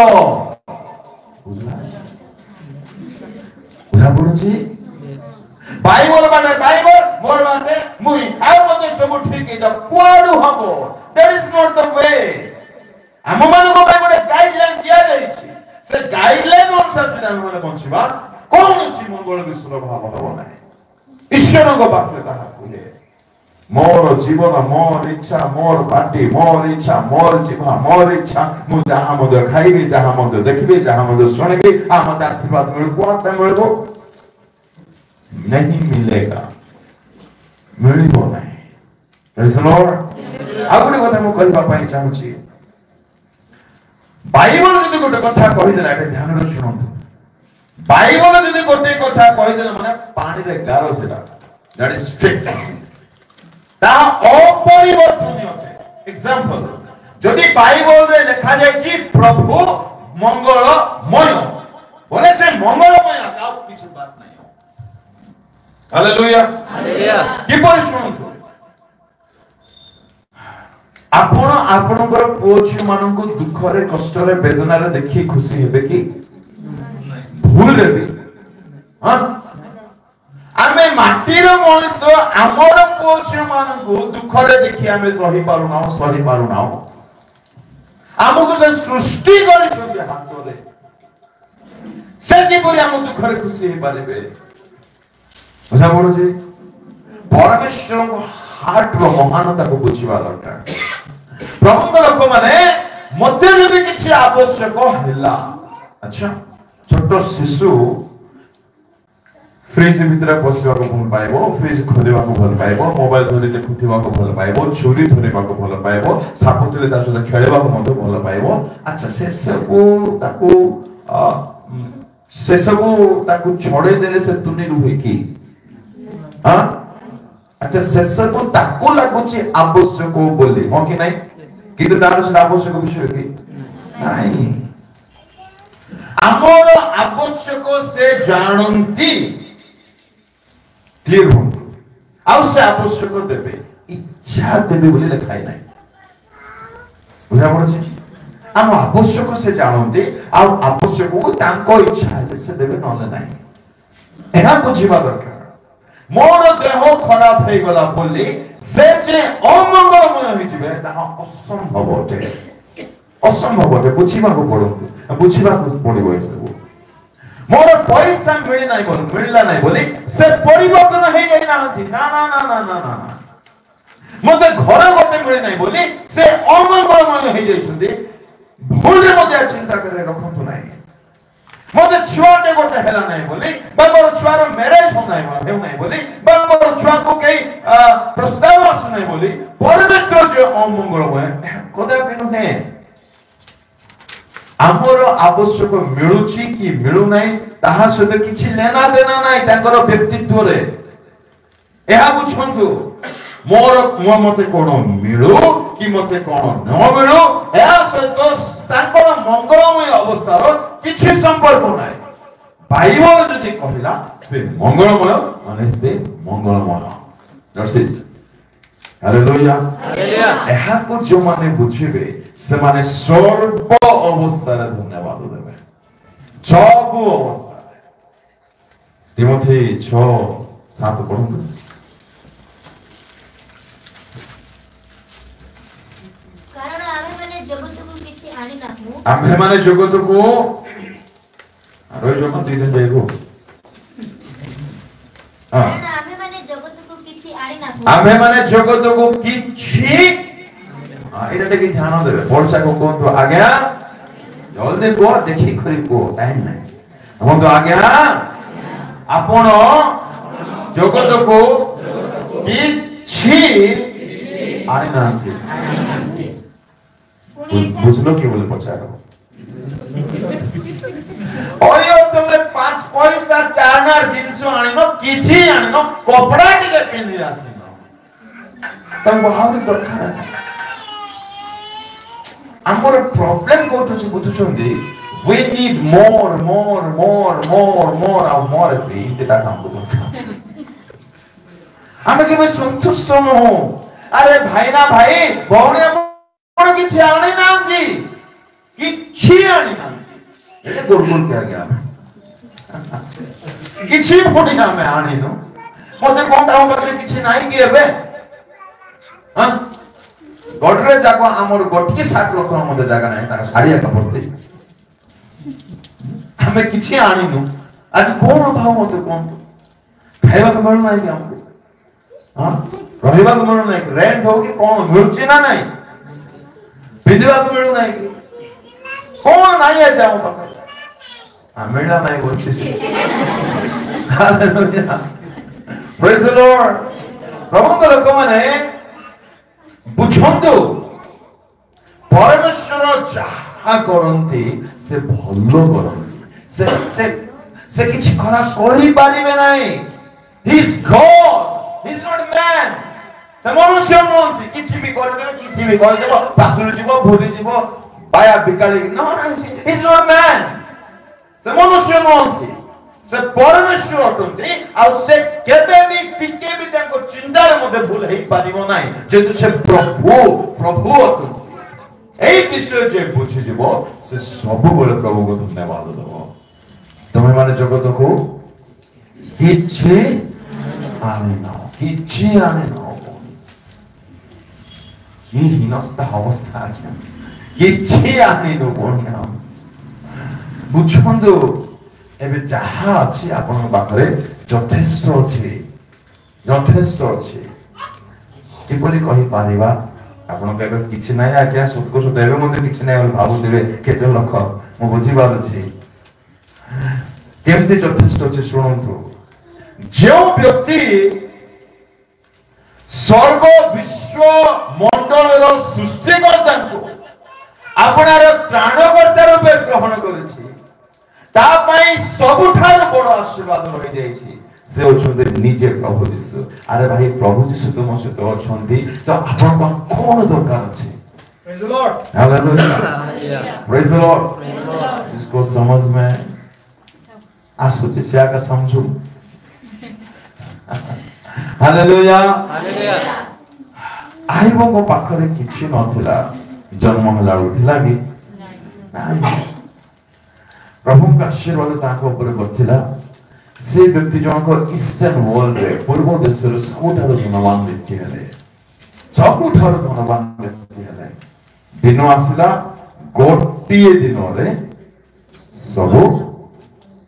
Speaker 1: बुझा पड़ुची बाइबल माने बाइबल मोर माने मुई आ मते सब ठीक है जब कोडु हबो that is not the way आमो मानको पाई गोटे गाइडलाइन दिया जायछि से गाइडलाइन अनुसार जदि हम माने बंचिबा कोन सी मंगल विश्व भाव हबो नाही ईश्वर को पाखे ताहा कुले मोर जीवन मोर इच्छा मोर पार्टी मोर इच्छा मोर जीवा मोर इच्छा मु जहां मते खाइबी जहां मते देखबी जहां मते सुनबी आ मते आशीर्वाद मिलबो कोन मिलबो नहीं मिलेगा मिलबो नहीं प्रेज द लॉर्ड आ गुटे कथा मु कहबा पई चाहूची बाइबल जदि गुटे कथा कहि देला एटा ध्यान रे सुनंतु बाइबल जदि गोटे कथा कहि देला माने पानी रे गारो सेटा दैट इज फिक्स ता अपरिवर्तनीय अटे एग्जांपल जदि बाइबल रे लिखा जायछि प्रभु मंगलमय बोले से मंगलमय आ किछ बात नै हालेलुया हालेलुया कि पर सुनतु आपण आपनकर पोछि माननको दुख रे कष्ट रे वेदना रे देखि खुशी हेबे कि भूल रे भी हां आमे माटीर मनुष्य हमर पोछि माननको दुख रे देखि आमे रहि पारु ना सही पारु ना हमको से सृष्टि करि छथि हाथ रे से किपरि हम दुख रे खुशी हे पारेबे बुझा पड़ुची परमेश्वर को हार्ट रो महानता को बुझिबा दरकार प्रभु लोक माने मते जदि किछि आवश्यक हैला अच्छा छोटो शिशु फ्रिज भीतर पसिबा को भल पाइबो फ्रिज खोलिबा को भल पाइबो मोबाइल धरि देखुथिबा को भल पाइबो छुरी धरिबा को भल पाइबो सापुतले तार सहित खेलिबा को मते भल पाइबो अच्छा से सबु ताकू छोड़े देले से तुनी रुहे की हां अच्छा से सबु ताकू लागुची आवश्यक बोली हो कि नहीं किंतु तार से आवश्यक विषय की नहीं ଆମର ଆବଶ୍ୟକ ସେ ଜାଣନ୍ତି। କ୍ଲିୟର ହୁଅନ୍ତୁ। ଆଉ ସେ ଆବଶ୍ୟକ ଦେବେ, ଇଚ୍ଛା ଦେବେ ବୋଲି ଲେଖା ନାହିଁ। ବୁଝା ପଡୁଛି? ଆମ ଆବଶ୍ୟକ ସେ ଜାଣନ୍ତି, ଆଉ ଆବଶ୍ୟକକୁ ତାଙ୍କ ଇଚ୍ଛା ହେଲେ ସେ ଦେବେ, ନହେଲେ ନାହିଁ। ଏହା ବୁଝିବା ଦରକାର। ମୋର ଦେହ ଖରାପ ହେଇଗଲା ବୋଲି ସେ ଯେ ଅମଙ୍ଗଳମୟ ହେଇଯିବେ ତାହା ଅସମ୍ଭବ ଅଟେ। ଅସମ୍ଭବ ଅଟେ। ବୁଝିବାକୁ ପଡିବ ଏସବୁ। ମୋର ପଇସା ମିଳିଲା ନାହିଁ ବୋଲି ସେ ପରିବର୍ତ୍ତନ ହେଇଯାଇନାହାନ୍ତି। ନା ନା ନା ନା ନା ନା। ମତେ ଘର ଗୋଟେ ମିଳିନାହିଁ ବୋଲି ସେ ଅମଙ୍ଗଳମୟ ହେଇଯାଇଛନ୍ତି। ଭୁଲରେ ମଧ୍ୟ ଚିନ୍ତା କରି ରଖନ୍ତୁ ନାହିଁ। ମତେ ଛୁଆଟେ ଗୋଟେ ହେଲା ନାହିଁ ବୋଲି, ବା ମୋର ଛୁଆର ମ୍ୟାରେଜ ହେଉନାହିଁ ବୋଲି, ବା ମୋର ଛୁଆକୁ କେହି ପ୍ରସ୍ତାବ ଆସୁନାହିଁ ବୋଲି ପରିବେଶର ଯେ ଅମଙ୍ଗଳମୟ, କଦାପି ନୁହେଁ। ଆମର ଆବଶ୍ୟକ ମିଳୁଛି କି ମିଳୁନାହିଁ ତାହା ସହିତ କିଛି ଲେନା ଦେନା ନାହିଁ ତାଙ୍କର ବ୍ୟକ୍ତିତ୍ୱରେ। ଏହା ବୁଝନ୍ତୁ। ମତେ କଣ ମିଳୁ କି ମତେ କଣ ନ ମିଳୁ, ଏହା ସହିତ ତାଙ୍କର ମଙ୍ଗଳମୟ ଅବସ୍ଥାର କିଛି ସମ୍ପର୍କ ନାହିଁ। ବାଇବଲ ଯଦି କହିଲା ସେ ମଙ୍ଗଳମୟ, ମାନେ ସେ ମଙ୍ଗଳମୟ। That's it. ହାଲେଲୁୟା। ଏହାକୁ ଯେଉଁମାନେ ବୁଝିବେ ସେମାନେ ସର୍ବ ଅବସ୍ଥାରେ ଧନ୍ୟବାଦ ଦେବେ। ସବୁ ଅବସ୍ଥାରେ। ତିମୋଥୀ 6:7 ପଢନ୍ତୁ। आम्हेମାନେ ଜଗତକୁ आम्हेମାନେ ଜଗତକୁ କିଛି ଏଇଟା ଟିକେ ଧ୍ୟାନ ଦେବେ। ବର୍ଷାକୁ କୁହନ୍ତୁ ଆଜ୍ଞା, ଜଲ୍ଦି କୁହ, ଦେଖି କରି କୁହ, ଟାଇମ ନାହିଁ। କୁହନ୍ତୁ ଆଜ୍ଞା, ଆପଣ ଜଗତକୁ କିଛି ଆଣିନାହାନ୍ତି। ବୁଝିଲ କି ବୋଲି ପଚାର। ତମେ 5 ପଇସା ଚାରନାର ଜିନିଷ ଆଣିନ, କିଛି ଆଣିନ, କପଡା ଟିକେ ପିନ୍ଧି ଆସିନ, ତମକୁ ଆହୁରି ଦରକାର। ଆମର ପ୍ରୋବ୍ଲେମ କୋଉଠି ଅଛି ବୁଝୁଛନ୍ତି? We need more ଆଉ more ଏଇଟା ଆମକୁ ଦରକାର। ଆମେ କେବେ ସନ୍ତୁଷ୍ଟ ନୁହଁ। ଆରେ ଭାଇ ନା ଭାଇ, ଭଉଣୀ ଆପଣ କିଛି ଆଣିନାହାନ୍ତି, କିଛି ଆଣିନାହାନ୍ତି, ଏଇଟା ଗୋଲଗୋଲ ଆଜ୍ଞା ଆମେ କିଛି ପୁଣି ଆମେ ଆଣିନୁ। ମତେ କଣଟା ଆମ ପାଖରେ କିଛି ନାହିଁ କି ଏବେ? ଗଡରେ ଯାକ ଆମର ଗୋଟିଏ ଶାର୍ଟ ରଖ, ମତେ ଜାଗା ନାହିଁ, ତାର ଶାଢୀ ଏକା ଭର୍ତ୍ତି। ଆମେ କିଛି ଆଣିନୁ। ଆଜି କଣ ଭାବ ମତେ କୁହନ୍ତୁ? ଖାଇବାକୁ ମିଳୁନାହିଁ କି ଆମକୁ? ରହିବାକୁ ମିଳୁନାହିଁ କି? ରେଣ୍ଟ ହଉ କି କଣ ମିଳୁଛି ନା ନାହିଁ? ପିନ୍ଧିବାକୁ ମିଳୁନାହିଁ କି? କଣ ନାହିଁ ଆଜି ଆମ ପାଖରେ? ମିଳିଲା ନାହିଁ ବলছি। ହାଲେଲୁୟା, ପ୍ରେଜ୍ ଦ ଲର୍ଡ। ପ୍ରଭୁଙ୍କ ଲୋକମାନେ ବୁଝନ୍ତୁ, ପରମେଶ୍ୱର ଯାହା କରନ୍ତି ସେ ଭଲ କରନ୍ତି। ସେ କିଛି ଖରାପ କରିପାରିବେ ନାହିଁ। He is God, he is not man। ସେ ମନୁଷ୍ୟ ନୁହନ୍ତି। କିଛି ବି କରିଦେବ, ପାସୁରି ଯିବ, ଭୁଲି ଯିବ, ବାୟା ବିକାଳି। He is not man। ସେ ମନୁଷ୍ୟ ନୁହନ୍ତି, ସେ ପରମେଶ୍ୱର ଅଟନ୍ତି। ଆଉ ସେ କେବେ ବି ଟିକେ ବି ତାଙ୍କ ଚିନ୍ତାରେ ମଧ୍ୟ ଭୁଲ ହେଇପାରିବ ନାହିଁ, ଯେହେତୁ ସେ ପ୍ରଭୁ ଅଟନ୍ତି। ଏଇ ବିଷୟ ଯେ ବୁଝିଯିବ ସେ ସବୁବେଳେ ପ୍ରଭୁଙ୍କୁ ଧନ୍ୟବାଦ ଦେବ। ତମେ ମାନେ ଜଗତକୁ କିଛି ଆଣିନ, କିଛି ଆଣିନ। କି ହୀନସ୍ତା ଅବସ୍ଥା ଆଜ୍ଞା, କିଛି ଆଣିନୁ ବଢିଆ। ବୁଝନ୍ତୁ, ଏବେ ଯାହା ଅଛି ଆପଣଙ୍କ ପାଖରେ ଯଥେଷ୍ଟ ଅଛି, ଯଥେଷ୍ଟ ଅଛି। କିପରି କହିପାରିବା? ଆପଣ କେବେ କିଛି ନାହିଁ ଆଜ୍ଞା, ସୁଖ ଏବେ ମଧ୍ୟ କିଛି ନାହିଁ ବୋଲି ଭାବୁଥିବେ କେତେ ଲୋକ। ମୁଁ ବୁଝିପାରୁଛି କେମିତି ଯଥେଷ୍ଟ ଅଛି। ଶୁଣନ୍ତୁ, ଯେଉଁ ବ୍ୟକ୍ତି ସର୍ବ ବିଶ୍ୱ ମଣ୍ଡଳର ସୃଷ୍ଟିକର୍ତ୍ତାଙ୍କୁ ଆପଣାର ତ୍ରାଣକର୍ତ୍ତା ରୂପେ ଗ୍ରହଣ କରିଛି, ତା ପାଇଁ ସବୁଠାରୁ ବଡ଼ ଆଶୀର୍ବାଦ ରହିଯାଇଛି। ସେ ହଉଛନ୍ତି ନିଜେ ପ୍ରଭୁ ଯୀଶୁ। ଆରେ ଭାଇ, ପ୍ରଭୁ ଯୀଶୁ ତୁମ ସହିତ ଅଛନ୍ତି ତ ଆପଣଙ୍କ କଣ ଦରକାର ଅଛି?
Speaker 3: Praise the Lord.
Speaker 1: Hallelujah praise the Lord जिसको समझ में आसुति से आका समझू हालेलुया आईबो को पाखरे किछि नथिला जन्म होला उठिला कि नाही प्रभु का आशीर्वाद ताको ऊपर बथिला से व्यक्ति जनक ईस्टर्न वर्ल्ड रे पूर्व देश रे स्कूटर धनवान व्यक्ति हेले सबुठार धनवान व्यक्ति हेले दिन आसला गोटिए दिन रे सबु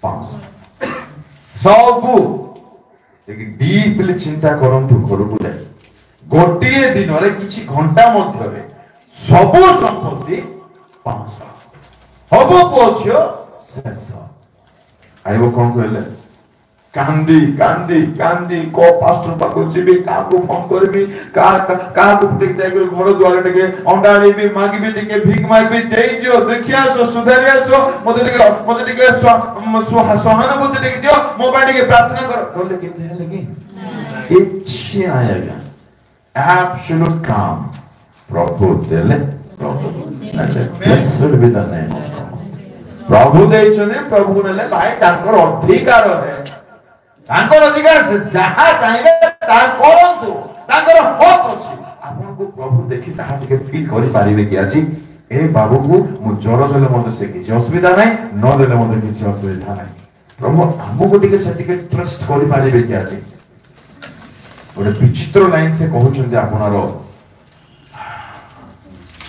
Speaker 1: 500 सबु एक डीपली चिंता करंतु घरକୁ जाई गोटिए दिन रे किछि घंटा मध्य रे सबु संपत्ति 500 हबो पोछियो शेष आइबो कोन कहले कांदी कांदी कांदी को पास्टर पाको जीबी काको फोन करबी काको टिक जाय घर द्वार टिके अंडाणी भी मागबी टिके भीख मागबी देई जो देखिया सो सुधरिया मते टिके सहानुभूति टिके दियो मोबाइल टिके प्रार्थना कर कहले किते हेले कि इच्छे आएगा एब्सोल्यूट काम प्रभु देले प्रभु blessed be the name of God प्रभु देइछने प्रभु नेले भाई तांकर अधिकार है तांकर अधिकार जहा चाहे ता करंतु तांकर हक अछि आपन को प्रभु देखि ताहा टिके फील करि पारिबे कि आजी ए बाबू को मु जोर देले मते से किछि असुविधा नै न देले मते किछि असुविधा नै प्रभु हमु को टिके सेतिके ट्रस्ट करि पारिबे कि आजी ओडे विचित्र लाइन से कहउछन्ते आपनारो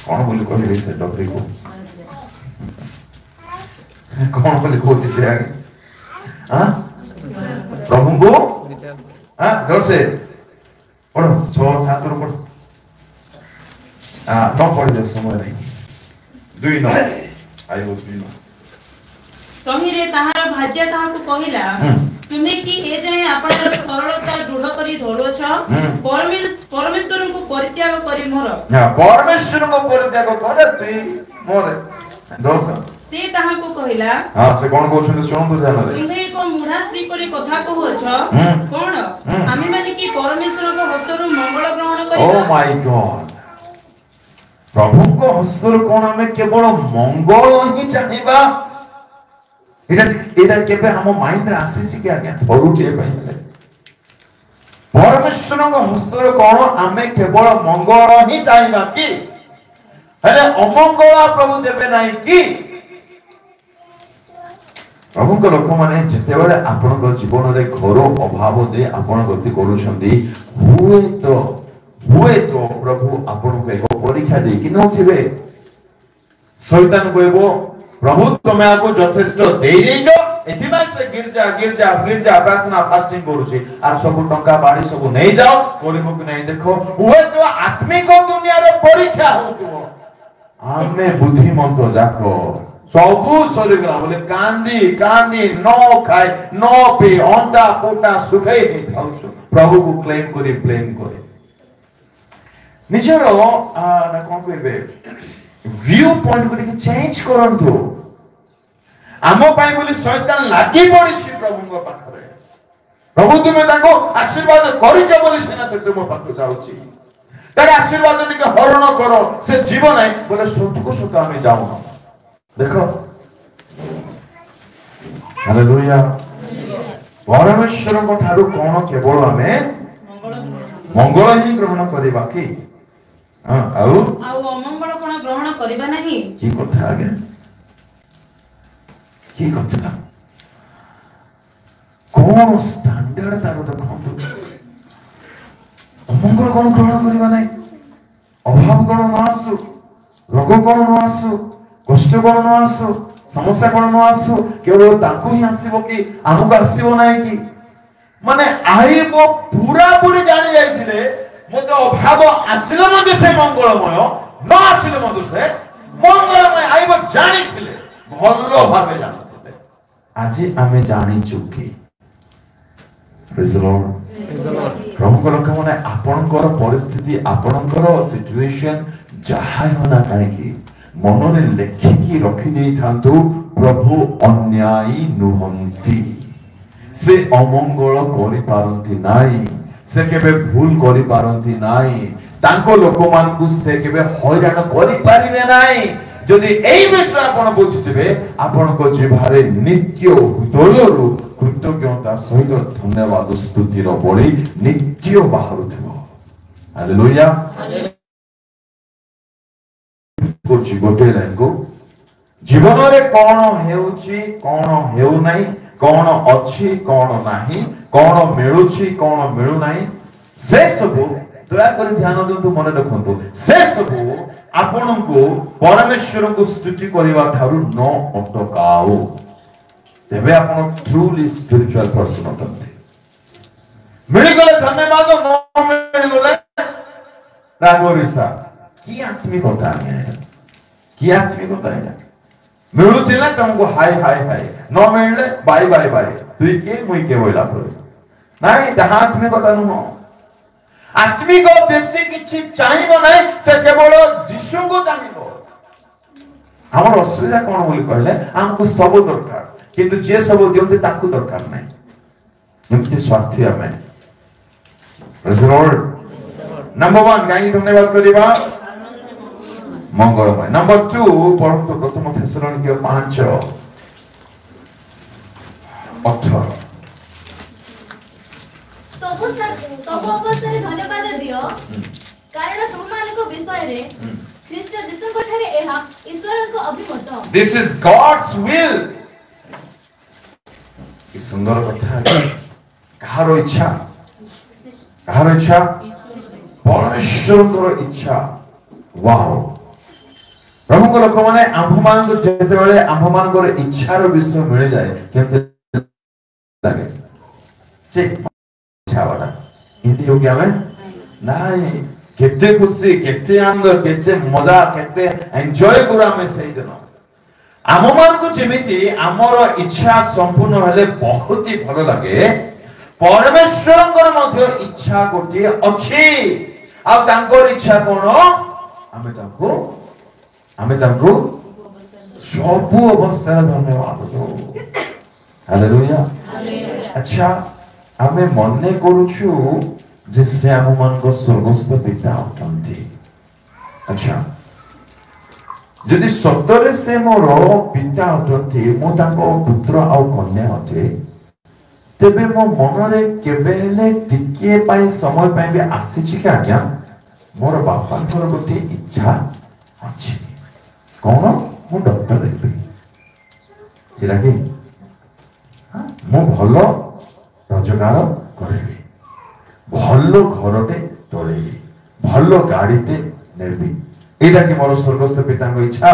Speaker 1: कोन बोली कहले से डॉक्टर को कोन बोली कोछि से आगे हां प्रभु को हां जोर से पढ़ो 6-7 रो पढ़ो न पढ़ जो समय नहीं 2 न आई वो 2 न
Speaker 2: तहिरे ताहार भाज्य ताहाको कहिला तुमे की ए जाय आपनर सरलता दृढ़ करी धरो छ परमेश्वर को परित्याग करी मोर
Speaker 1: हां परमेश्वर को परित्याग करे तू मोर दोष
Speaker 2: से ताहाको कहिला
Speaker 1: हां से कोन कहउछन सुन तो ध्यान रे
Speaker 2: तुमे को मुढा श्री परी कथा कहू छ कोन आमी माने की परमेश्वर को हस्तरु मंगल ग्रहण करिबा
Speaker 1: ओ माय गॉड प्रभु को हस्तरु कोन हमें केवल मंगल ही चाहिबा एटा केबे हम माइंड रे आसीसी के आज्ञा थरुटिए पहिले परमेश्वर को हस्तरु कोन हमें केवल मंगल ही चाहिबा की अरे अमंगल प्रभु देबे नाही की प्रभु को लोक माने जते बेले आपन को जीवन रे घोर अभाव दे आपन गति करूछंती हुए तो प्रभु आपन को एक परीक्षा दे कि नथिबे शैतान कहबो प्रभु तुमे आको यथेष्ट देई देइछो एथिबा से गिरजा प्रार्थना फास्टिंग करूची आर सब टंका बाड़ी सब नै जाओ करिबो कि नै देखो हुए तो आत्मिक दुनिया रे परीक्षा होतबो आमे बुद्धिमंत जाको सबु सरीगला बोले कांदी कांदी नो खाए नो पी अंडा पोटा सुखाई दे थाउछु प्रभु को क्लेम करी ब्लेम करे निजरो ना कोन कहबे व्यू पॉइंट को चेंज करंतु आमो पाई बोली शैतान लागी पड़िछि प्रभु को पाखरे प्रभु तुमे ताको आशीर्वाद करिछ बोली सेना से मो पाख जाउछि तार आशीर्वाद टिके हरण करो से जीवन है बोले सुख सुख हमें जाऊ देखो हालेलुया परमेश्वर को ठारू कोन केवल हमें मंगल ही ग्रहण करबा की हां आउ
Speaker 2: अमंगल कोन ग्रहण करबा नहीं
Speaker 1: की कथा आगे की कथा कोन स्टैंडर्ड तारो देखंतु अमंगल कोन ग्रहण करबा नहीं अभाव कोन न आसु रोग कोन न आसु कष्ट कोन न आसु समस्या कोन न आसु केवल ताको ही आसीबो कि हमको आसीबो नाही कि माने आइबो पूरा पूरी जानि जाइथिले मते अभाव आसिले मते से मंगलमय न आसिले मते से मंगलमय आइबो जानिथिले भलो भाबे जानिथिले आजि आमे जानि चुकी प्रेज द लॉर्ड प्रभु लोक माने आपनकर परिस्थिति आपनकर सिचुएशन जहाय होना काहे मनरे लेखिकी रखि देई थांतु प्रभु अन्यायी नुहंती से अमंगल करि पारंती नाही से केबे भूल करि पारंती नाही तांको लोक मानकु से केबे हैरान करि पारिबे नाही जदि एई विषय आपण बुझिबे आपण को जिभारे नित्य हृदयरु कृतज्ञता सहित धन्यवाद स्तुति रो बळी नित्य बाहरुथिबो हालेलुया कोची गोटे लाइनको जीवन रे कोन हेउची कोन हेउ नाही कोन अछि कोन नाही कोन मिलुची कोन मिलु नाही से सब दया कर ध्यान दिंतु मन रखंतु से सब आपण को परमेश्वर को स्तुति करबा थारु न अटकाओ तेबे आपण ट्रूली स्पिरिचुअल पर्सन होतंते मिल गले धन्यवाद न मिल गले रागोरिसा की आत्मिकता है की आत्मिकता है मिलुथिला तुमको हाय हाय हाय न मिलले बाय बाय बाय तुई के मुई के बोला परे नाही ताहा आत्मिकता नु आत्मिक व्यक्ति किछि चाहिबो नाही से केवल यीशु को चाहिबो हमर असुविधा कोन बोली कहले हमको सब दरकार किंतु जे सब दियंते ताकू दरकार नाही एमती स्वार्थी हमें प्रेज द लॉर्ड नंबर 1 गाई धन्यवाद करिबा मंगलमय नंबर 2 परंतु प्रथम थेसलोनिके 5:18
Speaker 3: तबु अवसरे धन्यवाद दियो कारण तुममानक विषय रे ख्रीष्ट यीशु को ठारे एहा ईश्वर को अभिमत
Speaker 1: दिस इज गॉड्स विल की सुंदर कथा कहारो इच्छा परमेश्वर को इच्छा वाओ प्रभु को लोक माने आंभ मान को जेते बेले आंभ मान को इच्छा रो विषय मिल जाए केते लागे ठीक इच्छा वाला इति हो क्या में नाही केते खुशी केते आनंद केते मजा केते एन्जॉय करा में सही दिन आम मान को जेमिति हमर इच्छा संपूर्ण हेले बहुत ही भलो लागे परमेश्वरंकर मध्य इच्छा गोटे अछि आ तांकर इच्छा कोन आमे तांको सब अवस्था धन्यवाद दो हालेलुया अच्छा आमे मन्ने करूछु जे से हम मन को स्वर्गस्थ पिता अटंती अच्छा जदि सत्तरे से मोर पिता अटंती मो तांको पुत्र आ कन्या अटे तेबे मो मनरे केबे हेले टिके पाई समय पाई बे आसीछि कि आज्ञा मोर बापा तोर गोटे इच्छा अछि कोन मो डॉक्टर हेबी छिला कि मो भलो रोजगार करबी भलो घरटे तोलेबी भलो गाड़ीटे नेबी एटा कि मोर स्वर्गस्थ पिता को इच्छा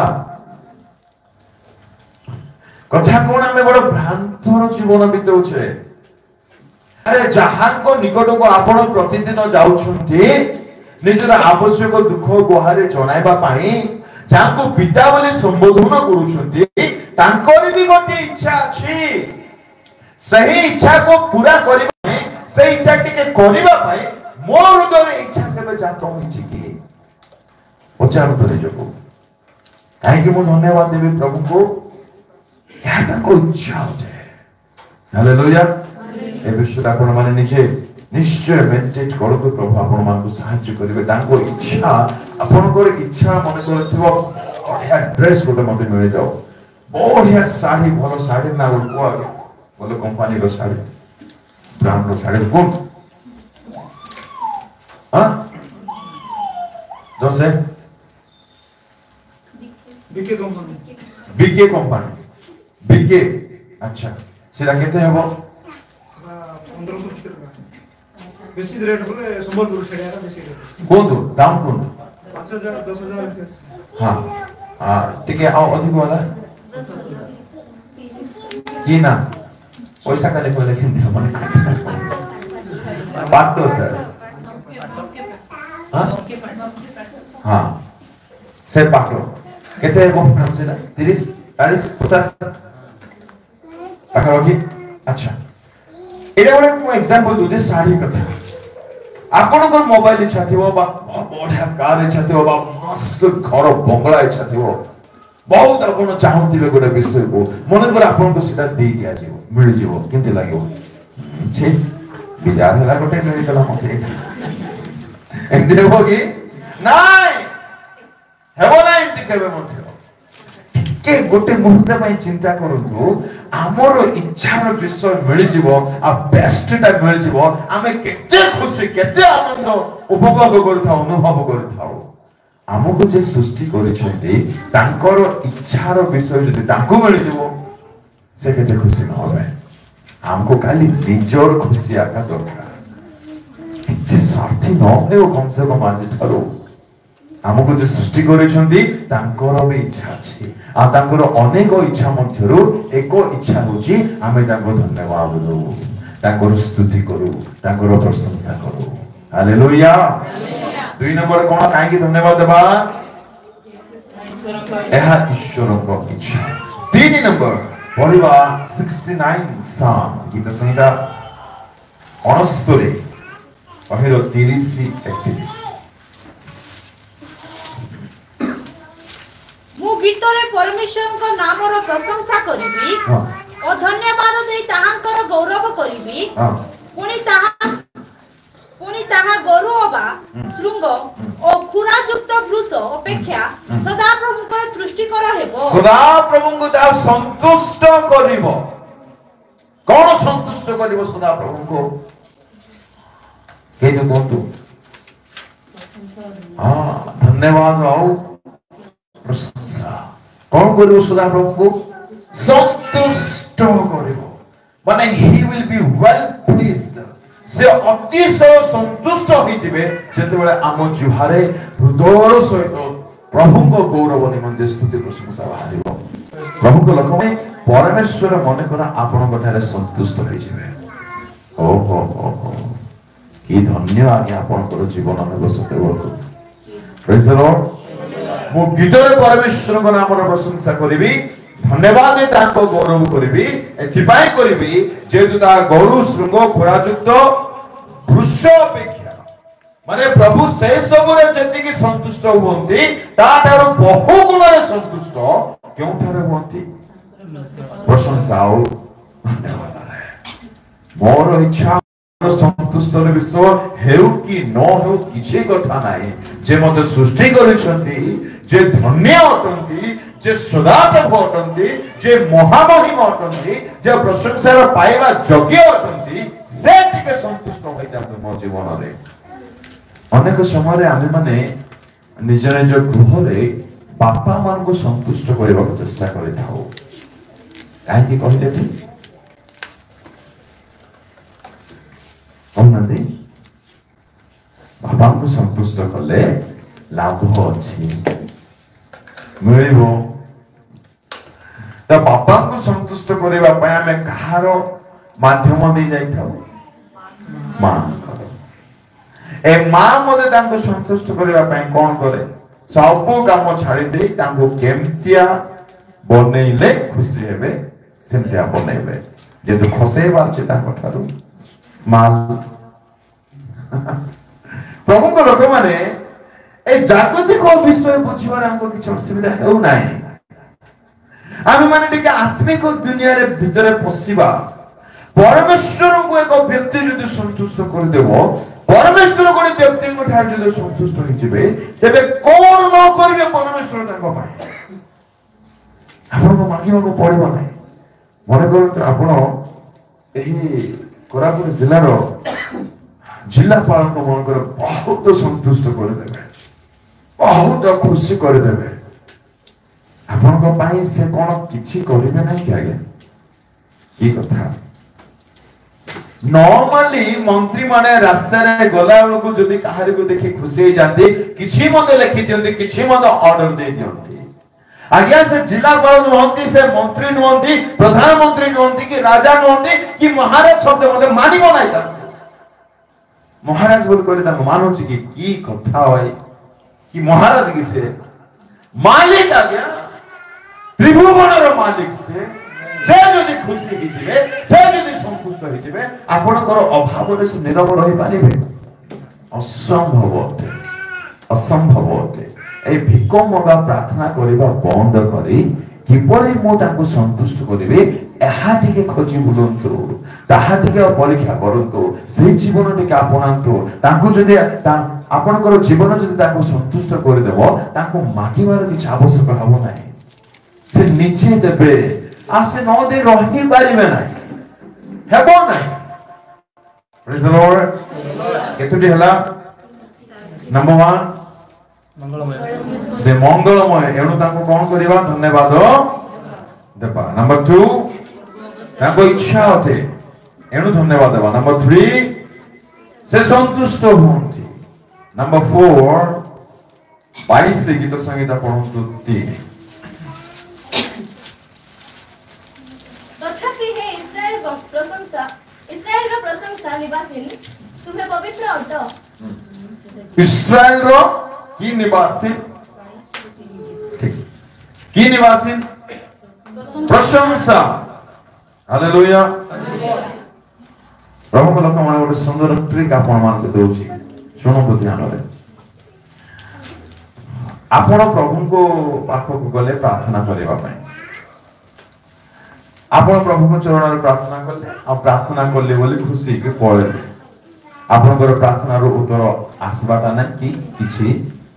Speaker 1: कथा कोन हमें बड़ भ्रांतर जीवन बितौछे अरे जहां को निकट को आपण प्रतिदिन जाउछंती निजर आवश्यक दुख गुहारे जणाइबा पाई जाको पिता बोली संबोधन करूछंती तांकर भी गोटे इच्छा अछि सही इच्छा को पूरा करिबा से इच्छा टिके करिबा पाई मोर हृदय इच्छा केबे जात होइछि कि पचार तरे जको काहे कि मो धन्यवाद देबी प्रभु को या ताको इच्छा होते हालेलुया ए विषय आपण माने निजे निश्चय मेडिटेट करो तो प्रभु आपण मान को सहायता करिवे ताको इच्छा आपण को इच्छा मन करथिबो बढ़िया ड्रेस गोटे मते मिल जाओ बढ़िया साड़ी भलो साड़ी ना को आगे भलो कंपनी रो साड़ी ब्रांड रो साड़ी कोन हां जसे बीके कंपनी बीके अच्छा सेला केते हबो
Speaker 4: 1500 बेसी रेट बोले संबलपुर छड़ियारा बेसी रेट
Speaker 1: कोन दाम कोन
Speaker 4: 5000 10000
Speaker 1: हां हां ठीक है आओ अधिक वाला की ना पैसा का लेको लेकिन मन बात तो सर हां हां से पाटो केते कोन से 30 40 50 पाखा की अच्छा एटा गोटे मु एग्जांपल दूजे साड़ी कथा आपण को मोबाइल इच्छा थिबो बा बढ़िया कार इच्छा थिबो बा मस्त घर बंगला इच्छा थिबो बहुत आपण चाहूतिबे गोटे विषय को मन कर आपण को सेटा दे दिया जीवो मिल जीवो किंते लागिवो ठीक विचार हला गोटे मिल गला मते ଏମିତି ହେବ କି? ନାଇଁ, ହେବ ନା ଏମିତି କେବେ ମଧ୍ୟ। ଟିକେ ଗୋଟେ ମୁହୂର୍ତ୍ତ ପାଇଁ ଚିନ୍ତା କରନ୍ତୁ, ଆମର ଇଚ୍ଛାର ବିଷୟ ମିଳିଯିବ ଆଉ ବେଷ୍ଟଟା ମିଳିଯିବ, ଆମେ କେତେ ଖୁସି କେତେ ଆନନ୍ଦ ଉପଭୋଗ କରିଥାଉ, ଅନୁଭବ କରିଥାଉ। ଆମକୁ ଯେ ସୃଷ୍ଟି କରିଛନ୍ତି ତାଙ୍କର ଇଚ୍ଛାର ବିଷୟ ଯଦି ତାଙ୍କୁ ମିଳିଯିବ ସେ କେତେ ଖୁସି ନ ହେବେ। ଆମକୁ ଖାଲି ନିଜର ଖୁସି ଆକା ଦରକାର, ଏତେ ସ୍ୱାର୍ଥୀ ନ ହେଉ କମ ସେ କମ ଆଜିଠାରୁ। ଆମକୁ ଯେ ସୃଷ୍ଟି କରିଛନ୍ତି ତାଙ୍କର ବି ଇଚ୍ଛା ଅଛି, ଆଉ ତାଙ୍କର ଅନେକ ଇଚ୍ଛା ମଧ୍ୟରୁ ଏକ ଇଚ୍ଛା ହଉଛି ଆମେ ତାଙ୍କୁ ଧନ୍ୟବାଦ ଦଉ, ତାଙ୍କର ସ୍ତୁତି କରୁ, ତାଙ୍କର ପ୍ରଶଂସା କରୁ। ହାଲେଲୁୟା। 2 ନମ୍ବର କଣ, କାହିଁକି ଧନ୍ୟବାଦ ଦେବା? ଏହା ଈଶ୍ୱରଙ୍କ ଇଚ୍ଛା। 3 ନମ୍ବର ପଢିବା 69 ସାମ ଗୀତ ସଂହିତା 69 ପହିର 30-31।
Speaker 2: ମୁଁ ଗୀତରେ ପରମେଶ୍ୱରଙ୍କ ନାମର ପ୍ରଶଂସା କରିବି ଓ ଧନ୍ୟବାଦ ଦେଇ ତାହାଙ୍କର ଗୌରବ କରିବି। ପୁଣି ତାହା ଗରୁ ଅବା ଶୃଙ୍ଗ ଓ ଖୁରାଯୁକ୍ତ ବୃଷ ଅପେକ୍ଷା ସଦାପ୍ରଭୁଙ୍କର ତୃଷ୍ଟିକର ହେବ।
Speaker 1: ସଦାପ୍ରଭୁଙ୍କୁ ତା ସନ୍ତୁଷ୍ଟ କରିବ। କଣ ସନ୍ତୁଷ୍ଟ କରିବ ସଦାପ୍ରଭୁଙ୍କୁ? କେହି କୁହନ୍ତୁ? ଧନ୍ୟବାଦ ଆଉ ପ୍ରଶଂସା। କଣ କରିବ ସଦାପ୍ରଭୁଙ୍କୁ? ସନ୍ତୁଷ୍ଟ କରିବ। ମାନେ he will be well pleased, ସେ ଅତିଶୟ ସନ୍ତୁଷ୍ଟ ହୋଇଯିବେ ଯେତେବେଳେ ଆମ ଜିହ୍ୱାରେ ହୃଦୟର ସହିତ ପ୍ରଭୁଙ୍କ ଗୌରବ ନିମନ୍ତେ ସ୍ତୁତି ପ୍ରଶଂସା ବାହାରିବ। ପ୍ରଭୁଙ୍କ ଲୋକମାନେ ପରମେଶ୍ୱର ମନେକର ଆପଣଙ୍କ ଠାରେ ସନ୍ତୁଷ୍ଟ ହୋଇଯିବେ। ଓହୋ ଓହୋ, କି ଧନ୍ୟ ଆଜ୍ଞା ଆପଣଙ୍କର ଜୀବନ ହେବ ସେତେବେଳକୁ। ପ୍ରେଜ୍ ଦ ଲର୍ଡ। ମୁଁ ଗୀତରେ ପରମେଶ୍ୱରଙ୍କ ନାମର ପ୍ରଶଂସା କରିବି, ଧନ୍ୟବାଦ ତାଙ୍କ ଗୌରବ କରିବି। ଏଥିପାଇଁ କରିବି ଯେହେତୁ ତା ଗରୁ ଶୃଙ୍ଗ ଖୁରାଯୁକ୍ତ ବୃଷ ଅପେକ୍ଷା, ମାନେ ପ୍ରଭୁ ସେ ସବୁରେ ଯେତିକି ସନ୍ତୁଷ୍ଟ ହୁଅନ୍ତି ତାଠାରୁ ବହୁ ଗୁଣରେ ସନ୍ତୁଷ୍ଟ କେଉଁଠାରେ ହୁଅନ୍ତି? ପ୍ରଶଂସା ଆଉ ଧନ୍ୟବାଦରେ। ମୋର ଇଚ୍ଛା ସନ୍ତୁଷ୍ଟର ବିଷୟ ହେଉ କି ନ ହେଉ କିଛି କଥା ନାହିଁ। ଯେ ମତେ ସୃଷ୍ଟି କରିଛନ୍ତି, ଯେ ଧନ୍ୟ ଅଟନ୍ତି, ଯେ ସଦାପ୍ରଭୁ ଅଟନ୍ତି, ଯେ ମହାମହିମ ଅଟନ୍ତି, ଯେ ପ୍ରଶଂସାର ପାଇବା ଯୋଗ୍ୟ ଅଟନ୍ତି, ସେ ଟିକେ ସନ୍ତୁଷ୍ଟ ହୋଇଯାଆନ୍ତୁ ମୋ ଜୀବନରେ। ଅନେକ ସମୟରେ ଆମେ ମାନେ ନିଜ ନିଜ ଗୃହରେ ବାପା ମାଙ୍କୁ ସନ୍ତୁଷ୍ଟ କରିବାକୁ ଚେଷ୍ଟା କରିଥାଉ। କାହିଁକି କହିଲେ ଠିକ? କହୁନାହାନ୍ତି? ବାପାଙ୍କୁ ସନ୍ତୁଷ୍ଟ କଲେ ଲାଭ ଅଛି, ମିଳିବ। ତ ବାପାଙ୍କୁ ସନ୍ତୁଷ୍ଟ କରିବା ପାଇଁ ଆମେ କାହାର ମାଧ୍ୟମ ଦେଇ ଯାଇଥାଉ? ମାଙ୍କର। ଏ ମା ମତେ ତାଙ୍କୁ ସନ୍ତୁଷ୍ଟ କରିବା ପାଇଁ କଣ କରେ? ସବୁ କାମ ଛାଡି ଦେଇ ତାଙ୍କୁ କେମିତିଆ ବନେଇଲେ ଖୁସି ହେବେ ସେମିତିଆ ବନେଇବେ। ଯେହେତୁ ଖସେଇ ପାରୁଛି ତାଙ୍କ ଠାରୁ ମାଲ। ପ୍ରଭୁଙ୍କ ଲୋକମାନେ এই জাগতিক বিষয় বুঝিবারে আমাকে কিছু অসুবিধা হেউ নাই। আমি মানে টিকে আত্মিক দুনিয়ারে ভিতরে পশিবা, পরমেশ্বরଙ୍କୁ এক ব্যক্তি যদি সন্তুষ্ট করে দেব, পরমেশ্বর কোন ব্যক্তিଙ୍କ ঠার যদি সন্তুষ্ট হইଯିବେ, তেবে কোন ন করিবে পরমেশ্বর তাଙ୍କ ପାଇଁ? ଆପଣଙ୍କୁ ମାଗିବାକୁ ପଡିବ ନାହିଁ। ମନେ କରନ୍ତୁ ଆପଣ ଏହି କୋରାପୁଟ ଜିଲ୍ଲାର ଜିଲ୍ଲାପାଳଙ୍କ ମନଙ୍କର ବହୁତ ସନ୍ତୁଷ୍ଟ କରିଦେବେ, ବହୁତ ଖୁସି କରିଦେବେ। ଆପଣଙ୍କ ପାଇଁ ସେ କଣ କିଛି କରିବେ ନାହିଁ କି ଆଜ୍ଞା? କି କଥା। ନର୍ମାଲି ମନ୍ତ୍ରୀ ମାନେ ରାସ୍ତାରେ ଗଲା ବେଳକୁ ଯଦି କାହାରିକୁ ଦେଖି ଖୁସି ହେଇଯାନ୍ତି, କିଛି ମତେ ଲେଖି ଦିଅନ୍ତି, କିଛି ମତେ ଅର୍ଡର ଦେଇ ଦିଅନ୍ତି। ଆଜ୍ଞା ସେ ଜିଲ୍ଲାପାଳ ନୁହନ୍ତି, ସେ ମନ୍ତ୍ରୀ ନୁହନ୍ତି, ପ୍ରଧାନମନ୍ତ୍ରୀ ନୁହନ୍ତି, କି ରାଜା ନୁହନ୍ତି, କି ମହାରାଜ ଶବ୍ଦ ମତେ ମାନିବ ନାହିଁ। ତାଙ୍କୁ ମହାରାଜ ବୋଲି କହିଲେ ତାଙ୍କୁ ମାନୁଛି କି କଥା ଭାଇ? କି ମହାରାଜ କି ସେ? ମାଲିକ ଆଜ୍ଞା, ତ୍ରିଭୁବନର ମାଲିକ ସେ ଯଦି ଖୁସି ହେଇଯିବେ, ସେ ଯଦି ସନ୍ତୁଷ୍ଟ ହେଇଯିବେ, ଆପଣଙ୍କର ଅଭାବରେ ସେ ନୀରବ ରହିପାରିବେ? ଅସମ୍ଭବ ଅଟେ, ଅସମ୍ଭବ ଅଟେ। এই ভিক মগা প্রার্থনা করিবা বন্ধ করি কিপরি মু তাଙ୍କୁ ସନ୍ତୁଷ୍ଟ କରିବି, ଏହା ଟିକେ ଖୋଜି ବୁଲନ୍ତୁ, ତାହା ଟିକେ ପରୀକ୍ଷା କରନ୍ତୁ, ସେଇ ଜୀବନ ଟିକେ ଆପଣାନ୍ତୁ। ତାଙ୍କୁ ଯଦି ଆପଣଙ୍କର ଜୀବନ ଯଦି ତାଙ୍କୁ ସନ୍ତୁଷ୍ଟ କରିଦେବ, ତାଙ୍କୁ ମାଗିବାର କିଛି ଆବଶ୍ୟକ ହବ ନାହିଁ, ସେ ନିଜେ ଦେବେ। ଆଉ ସେ ନ ଦେଇ ରହି ପାରିବେ ନାହିଁ, ହେବ ନାହିଁ। Praise the Lord. କେତୋଟି ହେଲା? ନମ୍ବର 1 ସେ ମଙ୍ଗଳମୟ, ଏଣୁ ତାଙ୍କୁ କଣ କରିବା? ଧନ୍ୟବାଦ ଦେବା। ନମ୍ବର 2 ତାଙ୍କ ଇଚ୍ଛା ଅଟେ, ଏଣୁ ଧନ୍ୟବାଦ ଦେବା। ନମ୍ବର 3 ସେ ସନ୍ତୁଷ୍ଟ ହୁଅନ୍ତି। ନମ୍ବର 4 22 ଗୀତ ସଂହିତା ପଢନ୍ତୁ 3।
Speaker 3: ତଥାପି ହେ ଇସ୍ରାଏଲର ପ୍ରଶଂସା ନିବାସୀ, ତୁମେ ପବିତ୍ର ଅଟ।
Speaker 1: ଇସ୍ରାଏଲର କି ନିବାସୀ? ଠିକ, କି ନିବାସୀ? ପ୍ରଶଂସା। ହାଲେଲୁୟା। ପ୍ରଭୁଙ୍କ ଲୋକମାନେ ଗୋଟେ ସୁନ୍ଦର ଟ୍ରିକ୍ ଆପଣ ମାନଙ୍କୁ ଦଉଛି, ଶୁଣନ୍ତୁ ଧ୍ୟାନରେ। ଆପଣ ପ୍ରଭୁଙ୍କ ପାଖକୁ ଗଲେ ପ୍ରାର୍ଥନା କରିବା ପାଇଁ, ଆପଣ ପ୍ରଭୁଙ୍କ ଚରଣରେ ପ୍ରାର୍ଥନା କଲେ, ଆଉ ପ୍ରାର୍ଥନା କଲେ ବୋଲି ଖୁସି କି ପଳେଇଲେ, ଆପଣଙ୍କର ପ୍ରାର୍ଥନାର ଉତ୍ତର ଆସିବାଟା ନାହିଁ କି କିଛି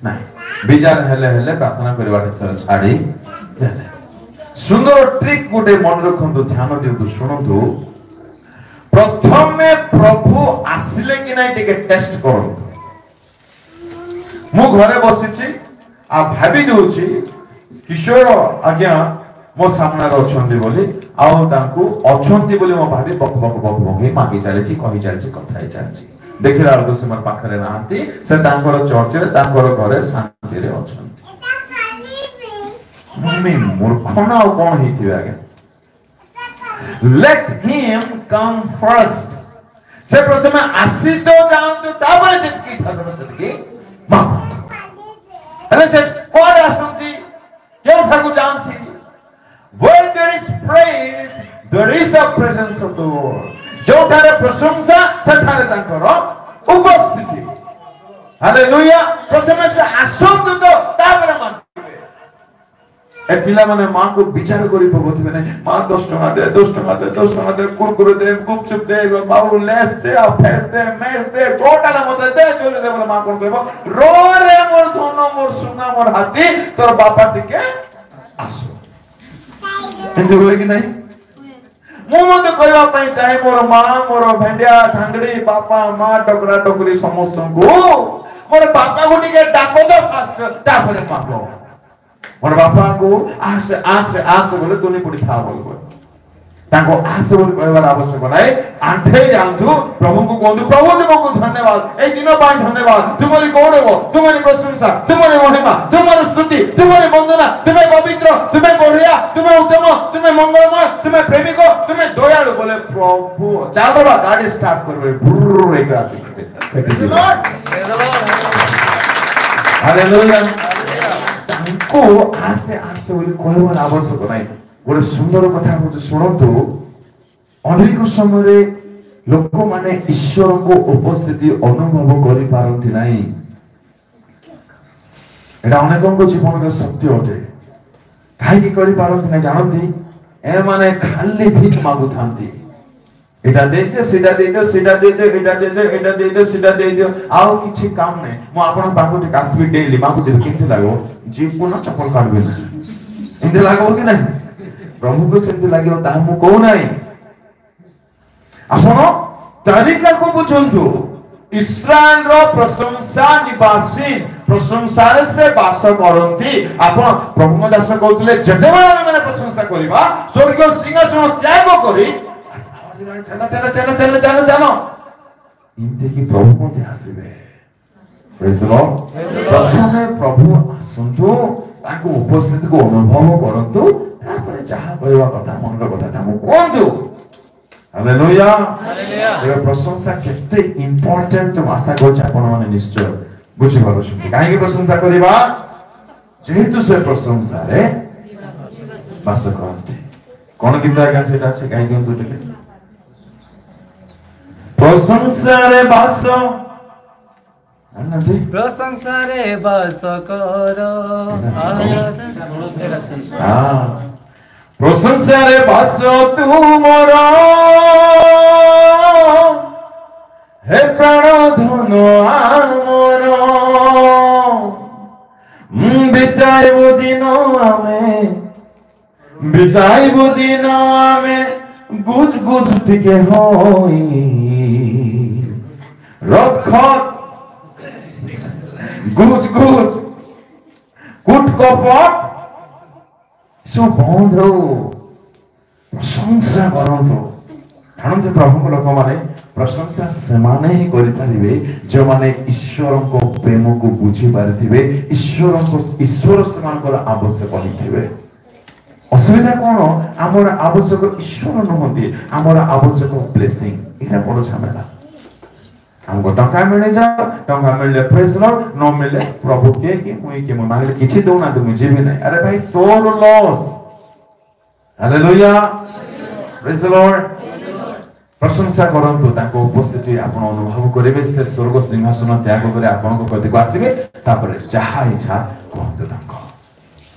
Speaker 1: ନାହିଁ, ବିଜାର ହେଲେ ହେଲେ ପ୍ରାର୍ଥନା କରିବାଟା ଛାଡ଼ି ଦେଲେ। ସୁନ୍ଦର ଟ୍ରିକ୍ ଗୋଟେ ମନେ ରଖନ୍ତୁ, ଧ୍ୟାନ ଦିଅନ୍ତୁ, ଶୁଣନ୍ତୁ। ପ୍ରଥମେ ପ୍ରଭୁ ଆସିଲେ କି ନାହିଁ ଟିକେ ଟେଷ୍ଟ କରନ୍ତୁ। ମୁଁ ଘରେ ବସିଛି ଆଉ ଭାବି ଦଉଛି କିଶୋର ଆଜ୍ଞା ମୋ ସାମ୍ନାରେ ଅଛନ୍ତି ବୋଲି, ଆଉ ତାଙ୍କୁ ଅଛନ୍ତି ବୋଲି ମୁଁ ଭାବି ବକ ବକ ବକ ବକ ମାଗି ଚାଲିଛି, କହି ଚାଲିଛି, କଥା ହେଇ ଚାଲିଛି। ଦେଖିଲା ବେଳକୁ ସେମାନେ ପାଖରେ ନାହାନ୍ତି, ସେ ତାଙ୍କର ଚର୍ଚ୍ଚରେ ତାଙ୍କର ଘରେ ଶାନ୍ତିରେ ଅଛନ୍ତି। ମୂର୍ଖ ନା ଆଉ କଣ ହେଇଥିବେ ଆଜ୍ଞା? Let him come first. ସେ ପ୍ରଥମେ ଆସି ତ ଯାଆନ୍ତୁ, ତାପରେ ଯେତିକି ଇଚ୍ଛା କର ସେତିକି ମାଗନ୍ତୁ। ହେଲେ ସେ କୁଆଡେ ଆସନ୍ତି, କେଉଁଠାକୁ ଯାଆନ୍ତି? Where there is praise, there is the presence of the Lord. ଯୋଉଠାରେ ପ୍ରଶଂସା ସେଠାରେ ତାଙ୍କର ଉପସ୍ଥିତି। ହାଲେଲୁୟା। ପ୍ରଥମେ ସେ ଆସନ୍ତୁ ତ ତାପରେ ମାଗିବେ। ଏ ପିଲାମାନେ ମାଙ୍କୁ ବିଚାର କରି ପକଉଥିବେ ନାହିଁ, ମା 10 ଟଙ୍କା ଦେ, 10 ଟଙ୍କା ଦେ, 10 ଟଙ୍କା ଦେ, କୁରକୁରେ ଦେ, ଗୁପଚୁପ ଦେ, ବାବୁ ଲେସ୍ ଦେ, ଆଉ ଫେସ୍ ଦେ, ମେସ୍ ଦେ, ଯୋଉଟା ମତେ ଦେ, ଚୋରି ଦେ ବୋଲେ ମା କଣ କହିବ? ରୋରେ ମୋର ଧନ, ମୋର ସୁନା, ମୋର ହାତୀ, ତୋର ବାପା ଟିକେ ଆସୁ। ଏମିତି ହୁଏ କି ନାହିଁ? ମୁଁ ମଧ୍ୟ କହିବା ପାଇଁ ଚାହେଁ, ମୋର ମା, ମୋର ଭେଣ୍ଡିଆ ଥାଙ୍ଗଡି ବାପା ମା ଟକରା ଟକରି ସମସ୍ତଙ୍କୁ ମୋର ବାପାକୁ ଟିକେ ଡାକ ତ ଫାଷ୍ଟ, ତାପରେ ମାଗ। ମୋର ବାପାକୁ ଆସେ ଆସେ ଆସେ ବୋଲେ ଦୁନି କୋଟି ଥା ବୋଲି କହ, ତାଙ୍କୁ ଆସେ ବୋଲି କହିବାର ଆବଶ୍ୟକ ନାହିଁ। ଆଣ୍ଠେଇ ଯାଆନ୍ତୁ, ପ୍ରଭୁଙ୍କୁ କୁହନ୍ତୁ, ପ୍ରଭୁ ତୁମକୁ ଧନ୍ୟବାଦ, ଏଇ ଦିନ ପାଇଁ ଧନ୍ୟବାଦ, ତୁମରି ଗୌରବ, ତୁମରି ପ୍ରଶଂସା, ତୁମରି ମହିମା, ତୁମର ସ୍ତୁତି, ତୁମରି ବନ୍ଦନା, ତୁମେ ପବିତ୍ର, ତୁମେ ବଢିଆ, ତୁମେ ଉତ୍ତମ, ତୁମେ ମଙ୍ଗଳମୟ, ତୁମେ ପ୍ରେମିକ, ତୁମେ ଦୟାଳୁ ବୋଲେ ପ୍ରଭୁ ଚାଲବା ଗାଡି ଷ୍ଟାର୍ଟ କରିବେ, ଭୁର ହେଇକି ଆସିକି ସେ ହାଲେଲୁୟା। ତାଙ୍କୁ ଆସେ ଆସେ ବୋଲି କହିବାର ଆବଶ୍ୟକ ନାହିଁ। ଗୋଟେ ସୁନ୍ଦର କଥା କହୁଛି, ଶୁଣନ୍ତୁ। ଅନେକ ସମୟରେ ଲୋକମାନେ ଈଶ୍ୱରଙ୍କ ଉପସ୍ଥିତି ଅନୁଭବ କରିପାରନ୍ତି ନାହିଁ। ଏଟା ଅନେକଙ୍କ ଜୀବନରେ ସତ୍ୟ ଅଟେ। କାହିଁକି କରିପାରନ୍ତି ନାହିଁ ଜାଣନ୍ତି? ଏମାନେ ଖାଲି ଭିକ ମାଗୁଥାନ୍ତି, ଏଟା ଦେଇଦିଅ, ସେଟା ଦେଇଦିଅ, ସେଟା ଦେଇଦିଅ, ଏଟା ଦେଇଦିଅ, ଏଟା ଦେଇଦିଅ, ସେଟା ଦେଇଦିଅ, ଆଉ କିଛି କାମ ନାହିଁ। ମୁଁ ଆପଣଙ୍କ ପାଖକୁ ଟିକେ ଆସିବି ଡେଲି, ମାଗୁଥିବି, କେମିତି ଲାଗିବ? ଯିବୁ ନା ଚପଲ କାଢିବି ନା, ଏମିତି ଲାଗିବ କି ନାହିଁ? ପ୍ରଭୁକୁ ସେମିତି ଲାଗିବ, ତାହା ମୁଁ କହୁନାହିଁ। ଆପଣ ତାରିକାକୁ ବୁଝନ୍ତୁ। ଇସ୍ରାଏଲର ପ୍ରଶଂସା ନିବାସୀ, ପ୍ରଶଂସାରେ ସେ ବାସ କରନ୍ତି। ଆପଣ ପ୍ରଭୁଙ୍କ ଦାସ କହୁଥିଲେ, ଯେତେବେଳେ ଆମେ ପ୍ରଶଂସା କରିବା, ସ୍ୱର୍ଗୀୟ ସିଂହାସନ ତ୍ୟାଗ କରି ଚାଲ ଚାଲ ଚାଲ ଚାଲ ଚାଲ ଚାଲ, ଏମିତି କି ପ୍ରଭୁ ମଧ୍ୟ ଆସିବେ। ପ୍ରଥମେ ପ୍ରଭୁ ଆସନ୍ତୁ, ତାଙ୍କ ଉପସ୍ଥିତିକୁ ଅନୁଭବ କରନ୍ତୁ, ତାପରେ ଯାହା କହିବା କଥା, ମନର କଥା ତାଙ୍କୁ କୁହନ୍ତୁ। ହାଲେଲୁୟା। ଏବେ ପ୍ରଶଂସା କେତେ ଇମ୍ପୋର୍ଟାଣ୍ଟ ମୁଁ ଆଶା କରୁଛି ଆପଣମାନେ ନିଶ୍ଚୟ ବୁଝିପାରୁଛନ୍ତି। କାହିଁକି ପ୍ରଶଂସା କରିବା? ଯେହେତୁ ସେ ପ୍ରଶଂସାରେ ବାସ କରନ୍ତି। କଣ ଗୀତ ଆଜ୍ଞା ସେଇଟା ଅଛି, ଗାଇ ଦିଅନ୍ତୁ ଟିକେ। ପ୍ରଶଂସାରେ ବାସ,
Speaker 5: ପ୍ରଶଂସାରେ ବାସ କର,
Speaker 1: प्रशंसारे बास तुमर हे प्राण धन आमर बिताइबो दिन आमे गुज गुज टिके होई रथ खत गुज गुज कुट कपट सब बंद हो प्रशंसा करंतु जानते प्रभु को लोक माने प्रशंसा सेमाने ही करि परिबे जो माने ईश्वर को प्रेम को बुझी पारिथिबे ईश्वर सेमानकर आवश्यक होइथिबे असुविधा कोन हमर आवश्यक ईश्वर नहंती हमर आवश्यक ब्लेसिंग इटा बड़ झमेला हमको टंका मिले जाओ टंका मिलले प्रेज लॉर्ड न मिले प्रभु के कि मुई के मांगले किछि दोना तो मुझे भी नहीं अरे भाई तोर लॉस हालेलुया प्रेज लॉर्ड प्रशंसा करंतु ताको उपस्थिति आपण अनुभव करिवे से स्वर्ग सिंहासन त्याग करे आपण को कति को आसीबे तापर जहा इच्छा कहंतु ताको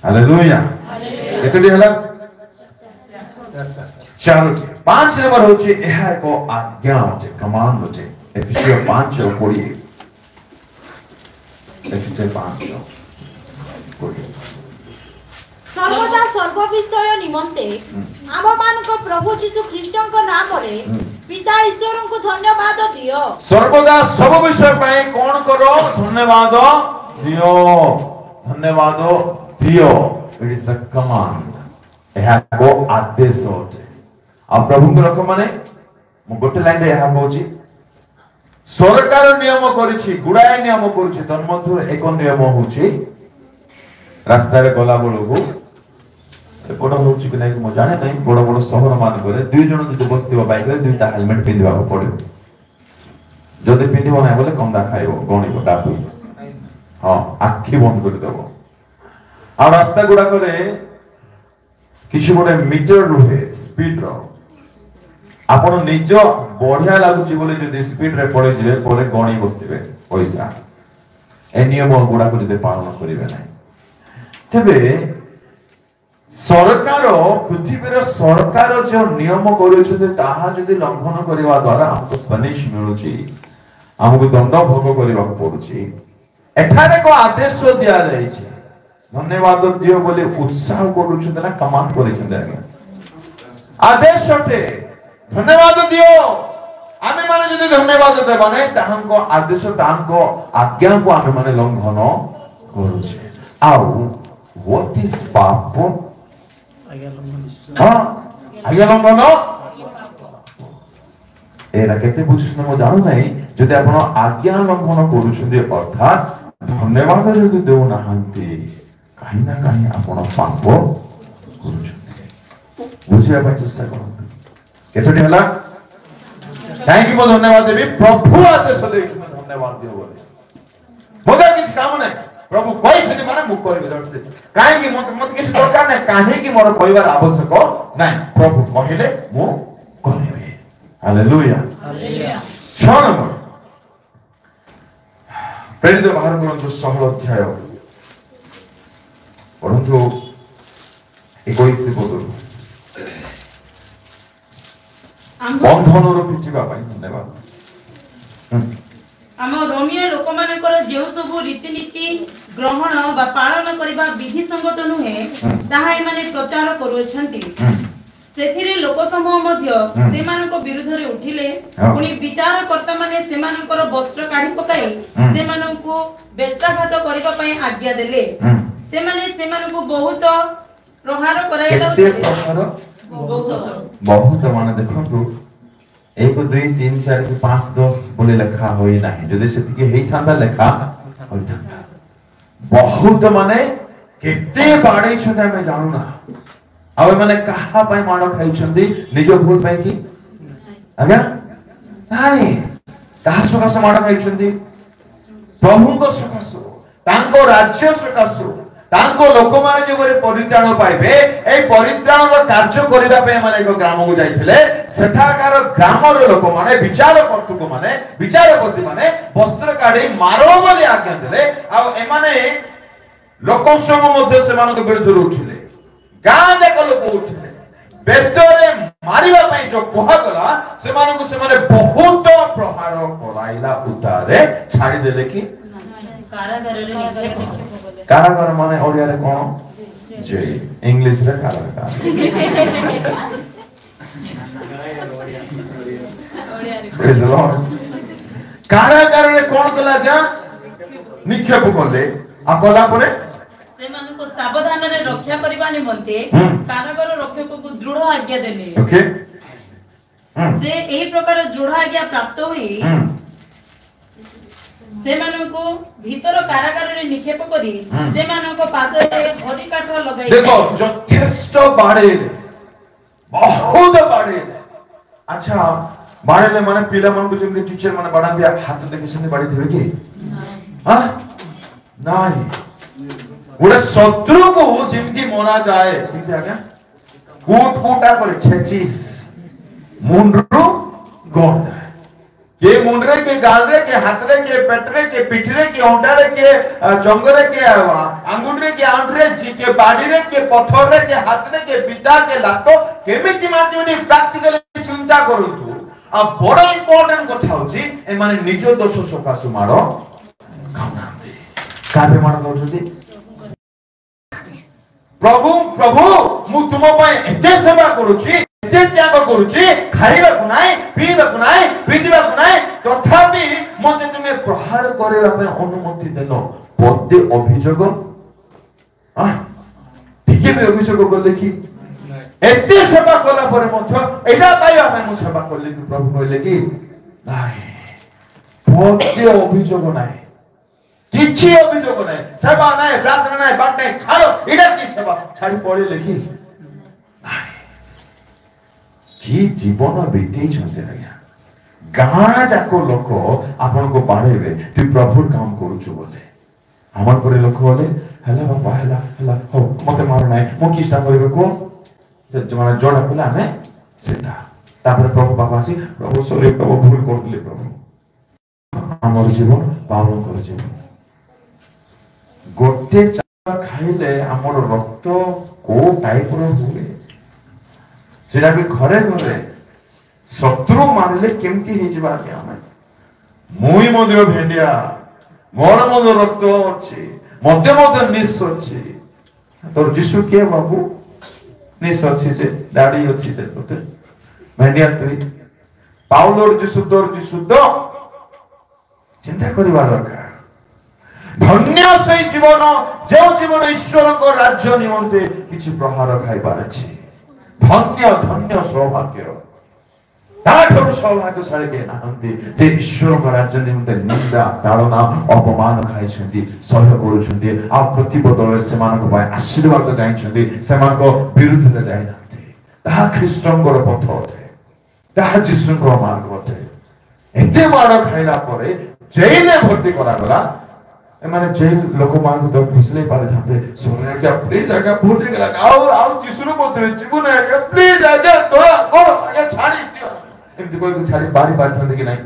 Speaker 1: हालेलुया एतडी हला चारोटी 5 नंबर होची एहा एको आज्ञा होची कमांड होची एफिसियो 5:20 एफिसियो 5:20
Speaker 2: सर्वदा सर्व विषय निमंते आम मान को प्रभु यीशु ख्रीष्ट को नाम रे पिता ईश्वर को धन्यवाद दियो
Speaker 1: सर्वदा सब विषय पे कोन करो धन्यवाद दियो इट इज अ कमांड एहा को आदेश होते आ प्रभु को रख माने मु गोटे लाइन रे एहा कहूची सरकार नियम करिछि गुडाय नियम करिछि तन्मध्य एक नियम होछि रास्ता रे गला बळको बड़ होछि कि नहीं म जाने नहीं बड़ बड़ शहर मान करे दुई जन जदि बसतिबो बाइक रे दुईटा हेलमेट पिंदिबा पड़िबो जदि पिंदिबो नै बोले कंदा खाइबो गणिबो डाबु हां आखि बंद कर देबो आ रास्ता गुडा करे किछि गोटे मीटर रुहे स्पीड रो आपण निज बढ़िया लागुची बोले जदि स्पीड रे पड़े जिवे बोले गणी बसिबे पैसा ए नियम गुडा को जदि पालन करिवे नै तबे सरकार पृथ्वी सरकार जो नियम करूछते ताहा जदि लंघन करबा द्वारा हमको पनिश मिलुची हमको दंड भोग करबा पड़ुची एठारे को आदेश दिया जाय छै धन्यवाद दियो बोले उत्साह करूछते ना कमांड करिछते आगे आदेश छटे धन्यवाद दियो आमे माने जदि धन्यवाद देबा नै ताहंको आदेश ताहंको आज्ञा को आमे माने लंघन करूछे आउ व्हाट इज पाप आज्ञा लंघन एरा केते बुझिसन म जानु नै जदि आपण आज्ञा लंघन करूछते अर्थात धन्यवाद जदि देउ नाहंती काहे ना काहे आपण पाप करूछते बुझिया ପାଇଁ चेष्टा करंतु केतोटी हला काहे कि म धन्यवाद देबी प्रभु आदेश देइछु धन्यवाद दियो बोले मोदा किछ काम नै प्रभु कोई से माने मुख करबे दर्शे काहे कि मत किछ दरकार नै काहे कि मोर कहबार आवश्यक नै प्रभु कहिले मु करबे हालेलुया हालेलुया 6 नंबर प्रेरित बाहर करंतु 16 अध्याय परंतु 21 पद बंधन रो फिचिबा पई धन्यवाद
Speaker 2: हम रोमियो लोक मानकर जेउ सब रीति नीति ग्रहण बा पालन करबा विधि संगत नुहे ताहा माने प्रचार करूछंती सेथिरे लोक समूह मध्य सेमानक विरुद्ध रे उठिले पुनी विचार कर्ता माने सेमानकर वस्त्र काढी पकाई सेमानकु बेत्राघात करबा पई आज्ञा देले सेमाने सेमानकु बहुत प्रहार कराइला
Speaker 1: बहुत माने देखंतु 1 2 3 4 5 10 बोले लेखा होई नाही जदि सेति के हेई थांदा लेखा होई थांदा बहुत माने केते बाडै छथि हम जानू ना आ माने कहा पई माडो खाइ छथि निज भूल पई की आज्ञा नाही कहा सकास माडो खाइ छथि प्रभु को सकास तांको राज्य सकास तांको लोक माने जे बरे परित्राण पाइबे ए परित्राण रो कार्य करिबा पे माने एक ग्राम को जाइथिले सेठाकार ग्राम रो लोक माने विचार करतुक माने विचारपति माने वस्त्र काढी मारो बोली आज्ञा देले आ ए माने लोक समूह मध्ये सेमान के विरुद्ध उठिले गां जाक लोक उठिले ବେତରେ ମାରିବା ପାଇଁ ଯୋଉ କୁହାଗଲା ସେମାନଙ୍କୁ ସେମାନେ ବହୁତ ପ୍ରହାର କରାଇଲା ଉତାରେ ଛାଡ଼ିଦେଲେ କି କାରାଗାର ମାନେ ଓଡ଼ିଆରେ କଣ ଜେଲ୍ ଇଂଲିଶରେ କାରାଗାର Praise the Lord. କାରାଗାରରେ କଣ କଲା ଯା ନିକ୍ଷେପ କଲେ ଆଉ କଲା ପରେ
Speaker 2: ସେମାନଙ୍କୁ ସାବଧାନରେ ରକ୍ଷା କରିବା ନିମନ୍ତେ କାରାଗାର ରକ୍ଷକଙ୍କୁ ଦୃଢ ଆଜ୍ଞା ଦେଲେ।
Speaker 1: ଓକେ
Speaker 2: ସେ ଏହି ପ୍ରକାର ଦୃଢ ଆଜ୍ଞା ପ୍ରାପ୍ତ ହୋଇ ସେମାନଙ୍କୁ ଭିତର କାରାଗାରରେ ନିକ୍ଷେପ କରି ସେମାନଙ୍କ ପାଦରେ ଘଡ଼ି କାଠ ଲଗାଇ
Speaker 1: ଦେଖ ଯଥେଷ୍ଟ ବାଡ଼େଇଲେ ବହୁତ ବାଡ଼େଇଲେ ଆଚ୍ଛା ବାଡ଼େଇଲେ ମାନେ ପିଲାମାନଙ୍କୁ ଯେମିତି ଟିଚର ମାନେ ବାଡ଼ାନ୍ତି ହାତ ଦେଖି ସେମିତି ବାଡ଼େଇଥିବେ କି ନାଇଁ ଗୋଟେ ଶତ୍ରୁକୁ ଯେମିତି ମରା ଯାଏ କେମିତି ଆଜ୍ଞା କୁଟ କୁଟା କରି ଛେଚିସ୍ ମୁଣ୍ଡରୁ ଗଡ଼ ଯାଏ के मुंडरे के गालरे के हाथरे के पेटरे के पिठरे के ओंडारे के जंगरे के अंगुठरे के आंठरे जी के बाडीरे के पथरे के हाथरे के बिदा के लातो केमिति माध्यमनी प्रैक्टिकली चिंता करंतु आ बड़ा इंपोर्टेंट कथा होची ए माने निज दोष सकासु मारो खाउनांती काबे मारो खाउछंती प्रभु प्रभु मु तुम पय एते सेवा करूची एते त्याग करूची खाइबा को नाही पीबा को नाही पिटिबा को नाही तथापि मते तुमे प्रहार करेबा पे अनुमति देलो पदे अभियोग ठीके भी अभियोग करले कि एते सेवा कला परे मथ एटा पाइबा पे मु सेवा करले कि प्रभु कहले कि नाही पदे अभियोग नाही किछि अभियोग नाही सेवा नाही प्रार्थना नाही बाट नाही छाड़ो एटा की सेवा छाड़ी पड़े लेखि कि जीवन बीती छते आज्ञा गाना जाको लोक आपन को बाड़ेबे तू प्रभुर काम करूछु बोले हमर परे लोक बोले हला बाबा हला हो मते मार नाही मो किस्ता करबे को जे माने जोडा पला हमें सेटा तापर प्रभु बाबा आसी प्रभु सॉरी प्रभु भूल कर दिले प्रभु हमर जीवन पावन कर जीवन गोटे चा खाइले हमर रक्त को टाइप रो हुए सेटा भी घरे घरे शत्रु मारले केमती हे जिबा के हमें मुई मध्य भेंडिया मोर मध्य रक्त अछि मध्य निस अछि तोर जिसु के बाबू निस अछि जे दाढ़ी अछि जे तोते भेंडिया तुई पाउलोर जिसु तोर जिसु तो चिंता करबा दरकार धन्य से जीवन जो जीवन ईश्वर को राज्य निमंते किछि प्रहार खाइ पारछि धन्य धन्य सौभाग्य ताठर सौभाग्यशाली के नाहंती जे ईश्वर को राज्य निमंते निंदा ताड़ना अपमान खाइ छथि सहय करू छथि आ प्रतिबदल से मानको पाए आशीर्वाद जाई छथि से मानको विरुद्ध रे जाई नाथि ता ख्रीष्टन को पथ होते ता यीशु को मार्ग होते एते मार खाइला परे जेले भर्ती करा गला माने जेल लोक मान तो घुसले पारे थाते सोरे क्या प्लीज आगे भूल गला आउ जिसुनु पछरे जीवन आगे प्लीज आगे तोरा को आगे छाड़ी दियो एमती कोई को छाड़ी बारी बारी थाते कि नहीं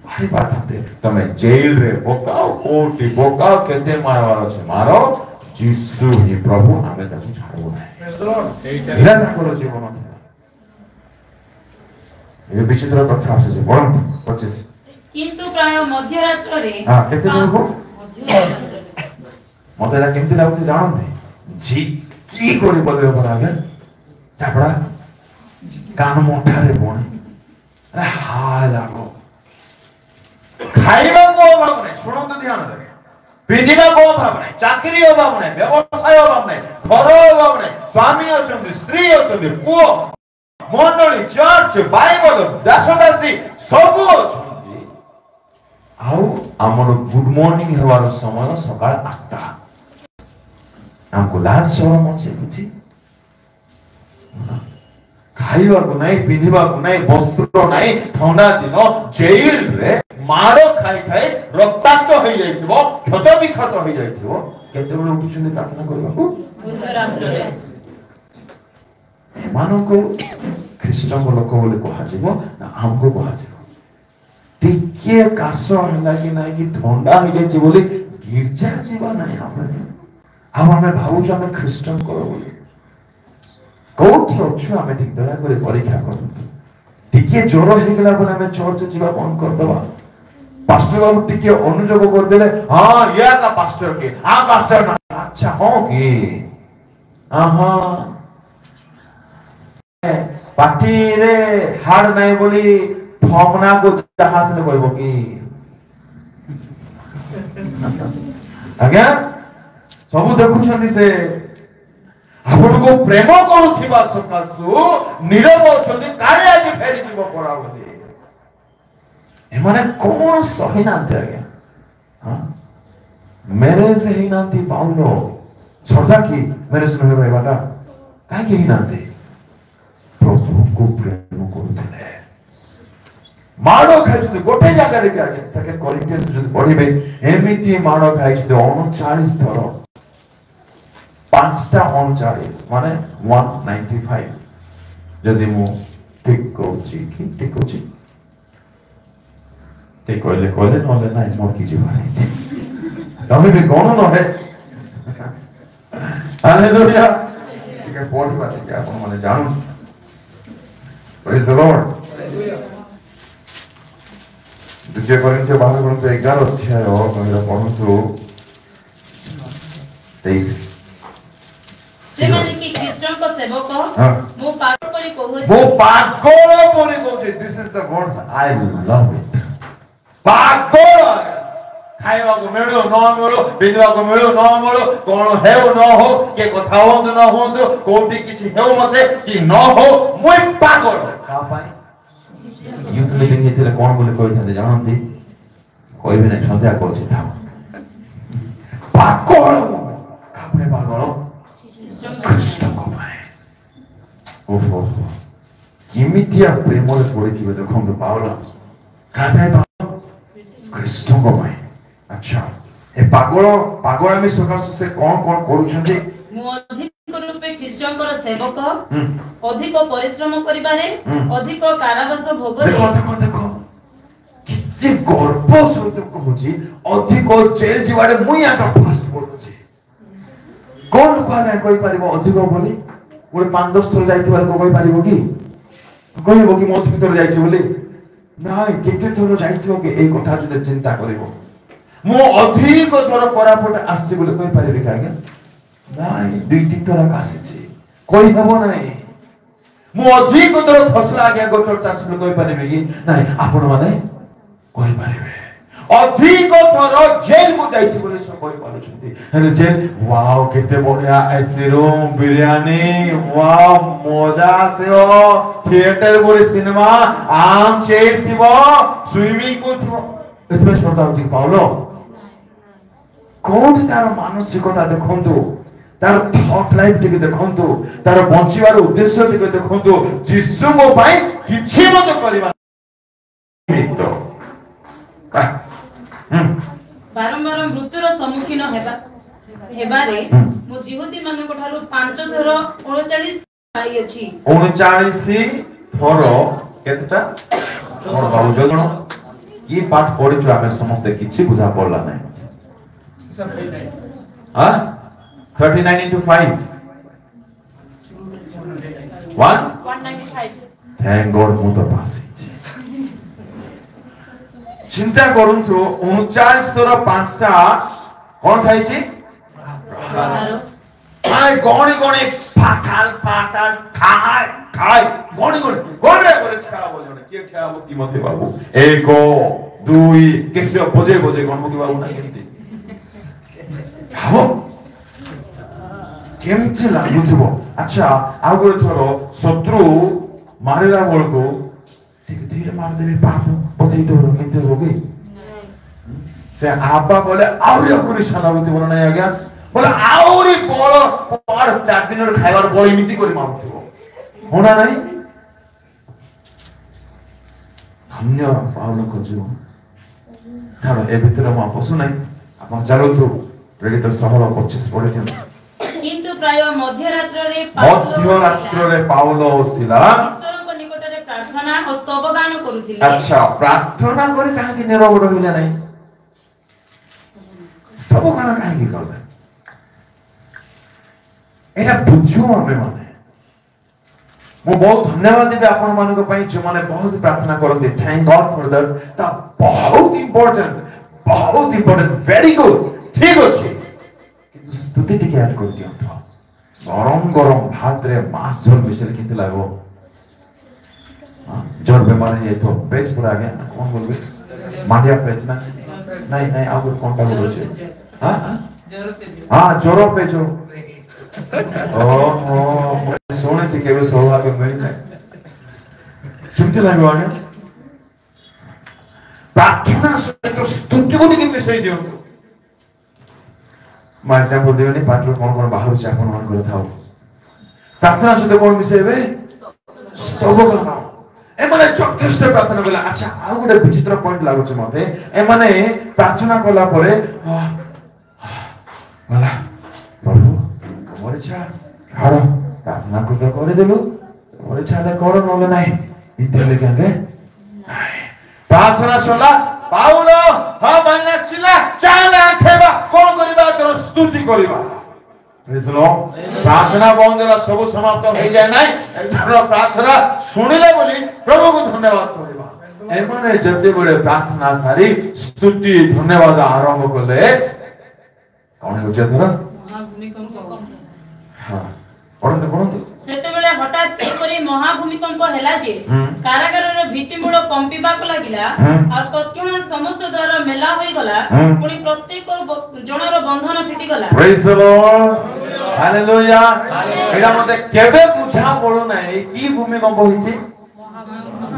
Speaker 1: बारी बारी थाते तमे जेल रे बोकाओ कोटी बोकाओ केते मारवारो छे मारो जिसु ही प्रभु हमें ताकू छाड़बो नहीं प्रेज द लॉर्ड एरा ताको जीवन अछि ए विचित्र कथा आसे जे बंत 25
Speaker 2: किंतु प्राय मध्यरात्र रे
Speaker 1: हां केते लोक मते एटा केमती लागुते जानते जी की करी बोले बरागे चापड़ा कान मोठारे बोणे अरे हाय लागो खाइबा को अभाव नहीं सुनो तो ध्यान दे पिंजिबा को अभाव नहीं चाकरी अभाव नहीं व्यवसाय अभाव नहीं घर अभाव नहीं स्वामी अछंती स्त्री अछंती पुओ मंडली चर्च बाइबल दासदासी सब अछंती आउ आमर गुड मॉर्निंग हेवार समय सकाळ 8टा हमको लाज शरम अछि किछि खाइबा को नहीं पिंधिबा को नहीं वस्त्र नहीं ठंडा दिन जेल रे मारो खाई खाई रक्ताक्त होई जाइथिबो क्षत विक्षत होई जाइथिबो केते बेले उठुछन प्रार्थना करबा को रात्र रे मानो को ख्रीष्टन को लोक बोले कहा जीवो ना हमको कहा जीवो टिके काश हला कि नाही कि ठंडा हो जाय बोले गिरजा जीवा नाही हम अब हमें भावुछ हमें ख्रीष्टन करो बोले କୋଉଠି ଅଛୁ ଆମେ ଟିକେ ଦୟାକରି ପରୀକ୍ଷା କରନ୍ତୁ। ଟିକେ ଜ୍ୱର ହେଇଗଲା ବୋଲେ ଆମେ ଚର୍ଚ୍ଚ ଯିବା ବନ୍ଦ କରିଦବା। ପାଷ୍ଟର ବାବୁ ଟିକେ ଅନୁଯୋଗ କରିଦେଲେ ହଁ ଇଏ का ପାଷ୍ଟର କି ପାଷ୍ଟର ନା ଆଚ୍ଛା ହଁ କି ପାଟିରେ ହାଡ଼ ନାହିଁ ବୋଲି ଥମନାକୁ ଜାହାଜରେ କହିବ କି ଆଜ୍ଞା ସବୁ ଦେଖୁଛନ୍ତି ସେ ଆପଣଙ୍କୁ ପ୍ରେମ କରୁଥିବା ସକାଶୁ ନିରବ ଅଛନ୍ତି କାଳେ ଆଜି ଫେରିଯିବ ପରା ବୋଲି। ଏମାନେ କଣ ସହିନାହାନ୍ତି ଆଜ୍ଞା। ମ୍ୟାରେଜ ହେଇନାହାନ୍ତି ପାଉଲ ଛଡ଼ା କି ମ୍ୟାରେଜ ନ ହେବାଟା କାହିଁକି ହେଇନାହାନ୍ତି? ପ୍ରଭୁଙ୍କୁ ପ୍ରେମ କରୁଥିଲେ। ମାଡ଼ ଖାଇଛନ୍ତି ଗୋଟେ ଜାଗାରେ ବି ଆଜ୍ଞା ସେକେଣ୍ଡ କରିନ୍ଥିଆନ୍ସ ଯଦି ପଢିବେ ଏମିତି ମାଡ଼ ଖାଇଛନ୍ତି 39 ଥର। 5ଟା 39 ମାନେ 195 ଯଦି ମୁଁ ଠିକ କହୁଛି କି ଠିକ କହୁଛି ଠିକ କହିଲେ ନହେଲେ ନାଇଁ ମୋର କିଛି ବାହାରିଛି ତମେ ବି କଣ ନହେ ହାଲେଲୁୟା ଟିକେ ପଢିବା ଟିକେ ଆପଣ ମାନେ ଜାଣୁ। ପ୍ରେଜ ଦ ଲର୍ଡ। ଦ୍ୱିତୀୟ କରିନ୍ଥୀୟ 11 ଅଧ୍ୟାୟ ପଢନ୍ତୁ 23।
Speaker 2: ସେମାନେ କି ଖ୍ରୀଷ୍ଟଙ୍କ ସେବକ ମୁଁ ପାଗଳ ପରି କହୁଛି
Speaker 1: this is the words I love it। ପାଗଳ ଖାଇବାକୁ ମିଳୁ ନ ମିଳୁ ପିନ୍ଧିବାକୁ ମିଳୁ ନ ମିଳୁ କଣ ହେଉ ନ ହଉ କିଏ କଥା ହୁଅନ୍ତୁ ନ ହୁଅନ୍ତୁ କୋଉଠି କିଛି ହେଉ ମତେ କି ନ ହଉ ମୁଁ ପାଗଳ। କାହା ପାଇଁ? ୟୁଥ୍ ମିଟିଂ ହେଇଥିଲେ କଣ ବୋଲି କହିଥାନ୍ତି ଜାଣନ୍ତି? କହିବି ନାହିଁ ସନ୍ଧ୍ୟା କହୁଛି ଥାଉ। ପାଗଳ କାହା ପାଇଁ ପାଗଳ? ଖ୍ରୀଷ୍ଟଙ୍କ ପାଇଁ। ଓହୋ କେମିତିଆ ପ୍ରେମରେ ପଡିଥିବେ ଦେଖନ୍ତୁ ପାଉଲ। କାହା ପାଇଁ? ଖ୍ରୀଷ୍ଟଙ୍କ ପାଇଁ। ଆଚ୍ଛା ଏ ପାଗଳାମୀ ସକାଶେ ସେ କଣ କରୁଛନ୍ତି?
Speaker 2: ମୁଁ ଅଧିକ ରୂପେ ଖ୍ରୀଷ୍ଟଙ୍କର ସେବକ ଅଧିକ ପରିଶ୍ରମ କରିବାରେ ଅଧିକ କାରାବାସ ଭୋଗରେ
Speaker 1: ଦେଖ କେତେ ଗର୍ବ ସହିତ କହୁଛି ଅଧିକ ଜେଲ ଯିବାରେ ମୁଇଁ ଆଗ ଫାଷ୍ଟ ପଡୁଛି। କଣ ଲୋକ ଆଜ୍ଞା କହିପାରିବ ଅଧିକ ବୋଲି? ଗୋଟେ 5-10 ଥର ଯାଇଥିବା ଲୋକ କହିପାରିବ କି? କହିବ କି ମୁଁ ଅଧିକ ଥର ଯାଇଛି ବୋଲି? ନାଇଁ କେତେ ଥର ଯାଇଥିବ କି ଏଇ କଥା ଯଦି ଚିନ୍ତା କରିବ। ମୁଁ ଅଧିକ ଥର କୋରାପୁଟ ଆସିଛି ବୋଲି କହିପାରିବି କି ଆଜ୍ଞା? ନାଇଁ 2-3 ଥର ଆସିଛି କହିହେବ ନାହିଁ। ମୁଁ ଅଧିକ ଥର ଫସଲା ଆଜ୍ଞା ଗଛ ଚାଷ ବୋଲି କହିପାରିବି କି? ନାଇଁ ଆପଣ ମାନେ କହିପାରିବେ। ଅଧିକ ଥର ଜେଲକୁ ଯାଇଛି ବୋଲି ସେ କହିପାରୁଛନ୍ତି। ହେଲେ ଜେଲ ୱାଓ କେତେ ବଢିଆ ଏସି ରୁମ୍ ବିରିୟାନୀ ୱାଓ ମଜା ଆସିବ ଥିଏଟର ବୋଲି ସିନେମା ଆରାମ ଚେୟାର ଥିବ ସୁଇମିଂ ପୁଲ ଥିବ ଏଥିପାଇଁ ଶ୍ରଦ୍ଧା ହଉଛି ପାଉଲ। କୋଉଠି ତାର ମାନସିକତା ଦେଖନ୍ତୁ ତାର ଥଟ୍ ଲାଇଫ ଟିକେ ଦେଖନ୍ତୁ ତାର ବଞ୍ଚିବାର ଉଦ୍ଦେଶ୍ୟ ଟିକେ ଦେଖନ୍ତୁ ଯୀଶୁଙ୍କ ପାଇଁ କିଛି ମଧ୍ୟ କରିବା
Speaker 2: ବାରମ୍ବାର ମୃତ୍ୟୁର ସମ୍ମୁଖୀନ ହେବାରେ ମୁଁ ଯିହୁଦୀ ମାନଙ୍କ ଠାରୁ 5 ଥର 39 ପାଇଅଛି।
Speaker 1: 39 ଥର କେତେଟା ମୋର ଭାବୁଛ କଣ କି ପାଠ ପଢିଛୁ ଆମେ ସମସ୍ତେ କିଛି ବୁଝା ପଡିଲା ନାହିଁ। 39 into 5 195 thank God ମୁଁ ତ ପାସ୍ ହେଇଛି। ଚିନ୍ତା କରନ୍ତୁ 39 ଥର 5ଟା କଣ ଖାଇଛି? ଗଣି ଫାଟାଲ ଖାଇ ଗଣି ଖିଆ ହବ ଜଣେ କିଏ ଖିଆ ହବ ତିମୋଥୀ ବାବୁ 1 2 କେତେ ବଜେଇ ଗଣମୁଖୀ ବାବୁ ନା କେମିତି ଖାବ କେମିତି ଲାଗୁଥିବ? ଆଚ୍ଛା ଆଉ ଗୋଟେ ଥର ଶତ୍ରୁ ମାରିଲା ବେଳକୁ ଟିକେ ଧୀରେ ମାରିଦେବି ପାପ ବଜେଇ ଦବ କେମିତି ହବ କି? ସେ ଆବା ବୋଲେ ଆହୁରି ଅକୁରିଶା ଲାଗୁଥିବ ନା ନାଇଁ ଆଜ୍ଞା? ବୋଲେ ଆହୁରି ବଳ 4 ଦିନରେ ଖାଇବାର ବଳ ଏମିତି କରି ମାରୁଥିବ ହଣା ନାଇଁ? ଧନ୍ୟ ପାଉଲଙ୍କ ଜୀବନ। ଛାଡ଼ ଏ ଭିତରେ ମୁଁ ପଶୁ ନାହିଁ ଆପଣ ଚାଲନ୍ତୁ ପ୍ରେରିତ 16:25 ପଢି ଦିଅନ୍ତୁ।
Speaker 2: କିନ୍ତୁ ପ୍ରାୟ ମଧ୍ୟରାତ୍ରରେ
Speaker 1: ପାଉଲ ଓ ସିଲା
Speaker 2: ଈଶ୍ୱରଙ୍କ ନିକଟରେ ପ୍ରାର୍ଥନା ଓ ସ୍ତବଗାନ କରୁଥିଲେ।
Speaker 1: ଆଚ୍ଛା ପ୍ରାର୍ଥନା କରି କାହିଁକି ନିରବ ରହିଲେ ନାହିଁ? ସ୍ତବଗାନ କାହିଁକି କଲେ? এটা ବୁଝୁ ଆମେ ମାନେ मु बहुत धन्यवाद देबे आपण मानक पई जे माने बहुत प्रार्थना करते थैंक गॉड फॉर दैट ता बहुत इंपोर्टेंट वेरी गुड ठीक अछि किंतु स्तुति टिके ऐड कर दियो तो गरम गरम भात रे मांस झोल मिसल किंतु लागो जोर बीमारी है तो पेज पूरा गया कौन बोलबे मांडिया पेज ना नहीं आगु कोन का बोल छे हां हां जोरो पे जो ओहो सोने से केवल सौभाग्य मिलने किंतु लागो आगे प्रार्थना सहित स्तुति को टिके मिसई दियो मैं एग्जांपल देबे नहीं पात्र कोन बाहर से आपण मान कर थाओ प्रार्थना सहित कोन मिसईबे स्तव करना ए माने चतुष्ट प्रार्थना बोला अच्छा आ गुटे विचित्र पॉइंट लागो छ मते ए माने प्रार्थना कला परे वाला प्रभु मोर इच्छा हारो प्रार्थना को तो करे देलु मोर इच्छा ले करो नले नाही इतले केंगे प्रार्थना सुनला पाउलो हा माने सिला चाले आखेबा कोन करबा तोर स्तुति करबा प्रेज द लॉर्ड प्रार्थना बंदला सब समाप्त हो जाय नाही एथरो प्रार्थना सुनिले बोली प्रभु को धन्यवाद करबा ए माने जते बडे प्रार्थना सारी स्तुति धन्यवाद आरंभ करले कोन हो जथरा हां पढନ୍ତୁ
Speaker 2: ସେତେବେଳେ ହଠାତ୍ ଏପରି ମହାଭୂମିକମ୍ପ ହେଲା ଯେ କାରାଗାରର ଭିତ୍ତିମୂଳ କମ୍ପିବାକୁ ଲାଗିଲା ଆଉ ତତ୍କ୍ଷଣାତ୍ ସମସ୍ତ ଦ୍ୱାର ମେଲା ହୋଇଗଲା ପୁଣି ପ୍ରତ୍ୟେକ ଜଣର ବନ୍ଧନ ଫିଟିଗଲା
Speaker 1: ପ୍ରେଜ୍ ଦ ଲର୍ଡ ହାଲେଲୁୟା ଏଟା ମତେ କେବେ ବୁଝା ପଡୁ ନାହିଁ କି ଭୂମିକମ୍ପ ହେଇଛି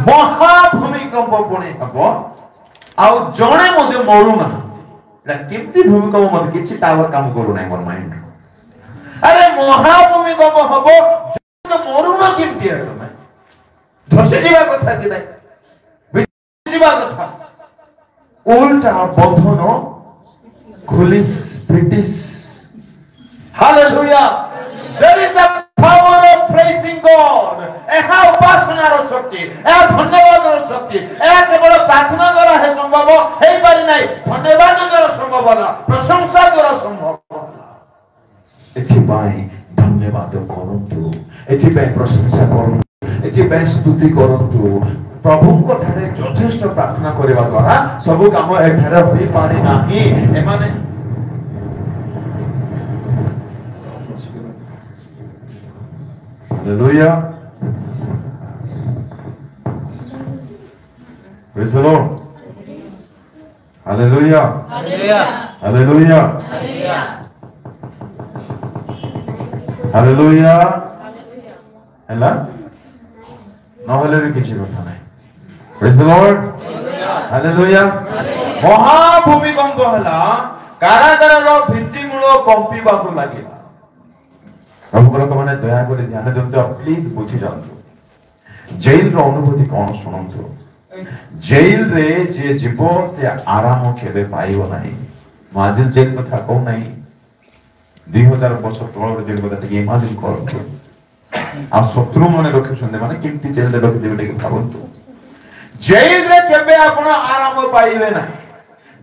Speaker 1: ମହାଭୂମିକମ୍ପ ପୁଣି ହବ ଆଉ ଜଣେ ମଧ୍ୟ ମରୁ ନାହାନ୍ତି ଏଟା କେମିତି ଭୂମିକମ୍ପ ମତେ କିଛି ଟାୱାର କାମ କରୁ ନାହିଁ ମୋର ମାଇଣ୍ଡ अरे महाभूमिकंप हबो तो मरुन केमती है तमे धसी जीवा कथा कि नाही बिछि जीवा कथा उल्टा बंधन खुलिस British hallelujah there is the power of praising God एहा उपासना रो शक्ति ए धन्यवाद रो शक्ति ए केवल प्रार्थना द्वारा है संभव हे पारि नाही धन्यवाद द्वारा संभव होला प्रशंसा द्वारा संभव एथिपाई धन्यवाद करंतु एथिपाई प्रशंसा करंतु एथिपाई स्तुति करंतु प्रभुको ठारे यथेष्ट प्रार्थना करबा द्वारा सब काम एठारे होई पारे नाही एमाने hallelujah praise the lord hallelujah hallelujah hallelujah hallelujah hallelujah हैला न होले भी किछि कथा नै प्रेज द लॉर्ड हालेलुया महाभूमिकंप हला कारागारर भित्ति मूल कंपिबा को लागिला प्रभु लोक माने दया करे ध्यान देंतो प्लीज बुझी जांतो जेल रो अनुभूति कोन सुनंतो जेल रे जे जीवो से आराम केबे पाइबो नाही माजिल जेल कथा को नाही 2000 वर्ष तळर जेल कथा टिके इमेजिन करतो आ शत्रु माने रखिसंदे माने केमती जेल दे रखि देबे टिके भाबंतो जेल रे केबे आपण आराम पाइबे नाही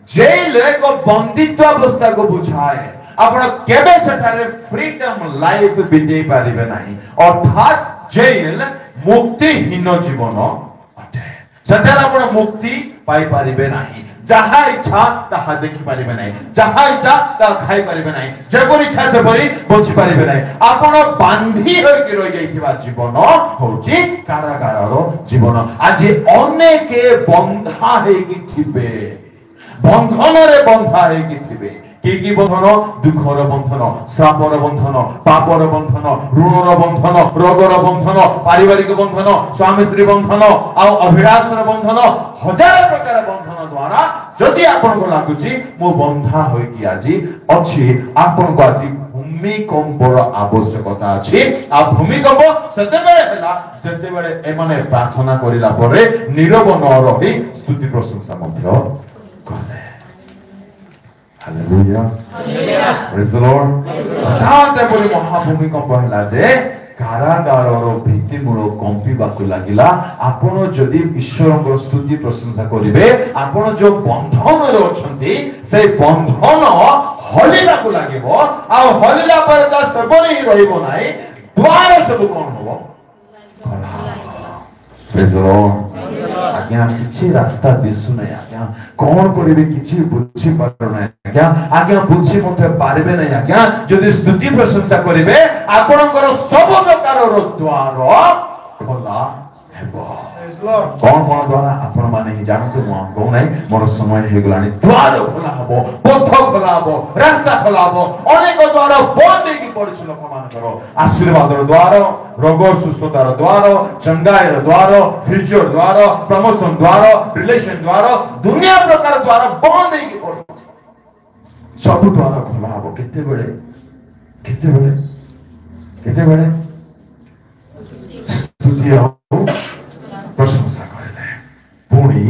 Speaker 1: जेल एक बंदित्व अवस्था को बुझाए आपण केबे सेठारे फ्रीडम लाइफ बितेई पारिबे नाही अर्थात जेल मुक्तिहीन जीवन अटे सेठारे आपण मुक्ति पाई पारिबे नाही जहा इच्छा ताहा देखि पारिबे नाही जहा इच्छा ता खाई पारिबे नाही जेपरि इच्छा से परि बचि पारिबे नाही आपण बांधी होय कि रहि जाइथिबा जीवन होची कारागारर जीवन आज अनेके बंधा हे कि थिबे बंधन रे बंधा हे कि थिबे की बंधन दुखर बंधन श्रापर बंधन पापर बंधन ऋणर बंधन रोगर बंधन पारिवारिक बंधन स्वामी स्त्री बंधन आ अभिलाषर बंधन हजार प्रकार बंधन द्वारा जदि आपन को लागुची मो बंधा होय कि आजी अछि आपन को आजी भूमिकंपर आवश्यकता अछि आ भूमिकंप सेते बेले हला जेते बेले ए माने प्रार्थना करिला परे नीरव न रही स्तुति प्रशंसा मध्य करले hallelujah hallelujah praise the Lord हठात परि महाभूमिकंप हला जे कारागारर भित्तिमूल कंपिबाकु लागिला आपण जदि ईश्वरक स्तुति प्रशंसा करिवे आपण जो बंधन रे अछंती से बंधन हलिबाकु लागिवो आ हलिला पर ता सबरे ही रहिबो नाही द्वार सब कोन होबो ଖୋଲା। ପ୍ରେଜ୍ ଦ ଲର୍ଡ। ଆଜ୍ଞା କିଛି ରାସ୍ତା ଦିଶୁ ନାହିଁ ଆଜ୍ଞା, କଣ କରିବେ କିଛି ବୁଝି ପାରୁନାହିଁ ଆଜ୍ଞା, ଆଜ୍ଞା ବୁଝି ମଧ୍ୟ ପାରିବେ ନାହିଁ ଆଜ୍ଞା। ଯଦି ସ୍ତୁତି ପ୍ରଶଂସା କରିବେ ଆପଣଙ୍କର ସବୁ ପ୍ରକାରର ଦ୍ୱାର ଖୋଲା ହେବ। କଣ କଣ ଦ୍ୱାରା ଆପଣ ମାନେ ହିଁ ଜାଣନ୍ତୁ, ମୁଁ କହୁନାହିଁ, ମୋର ସମୟ ହେଇଗଲାଣି। ଦ୍ୱାର ଖୋଲା ହବ, ପଥ ଖୋଲା ହବ, ରାସ୍ତା ଖୋଲା ହବ। ଅନେକ ଦ୍ୱାର ବନ୍ଦ ହେଇକି ପଡିଛି ଲୋକମାନଙ୍କର। ଆଶୀର୍ବାଦର ଦ୍ୱାର, ରୋଗ ସୁସ୍ଥତାର ଦ୍ୱାର, ଚଙ୍ଗାଇର ଦ୍ୱାର, ଫ୍ୟୁଚର ଦ୍ୱାର, ପ୍ରମୋଶନ ଦ୍ୱାର, ରିଲେସନ ଦ୍ୱାର, ଦୁନିଆ ପ୍ରକାର ଦ୍ୱାର ବନ୍ଦ ହେଇକି ପଡିଛି। ସବୁ ଦ୍ୱାର ଖୋଲା ହବ କେତେବେଳେ? କେତେବେଳେ? କେତେବେଳେ? ସ୍ତୁତି ଆଉ ପ୍ରଶଂସା କରିଲେ। ପୁଣି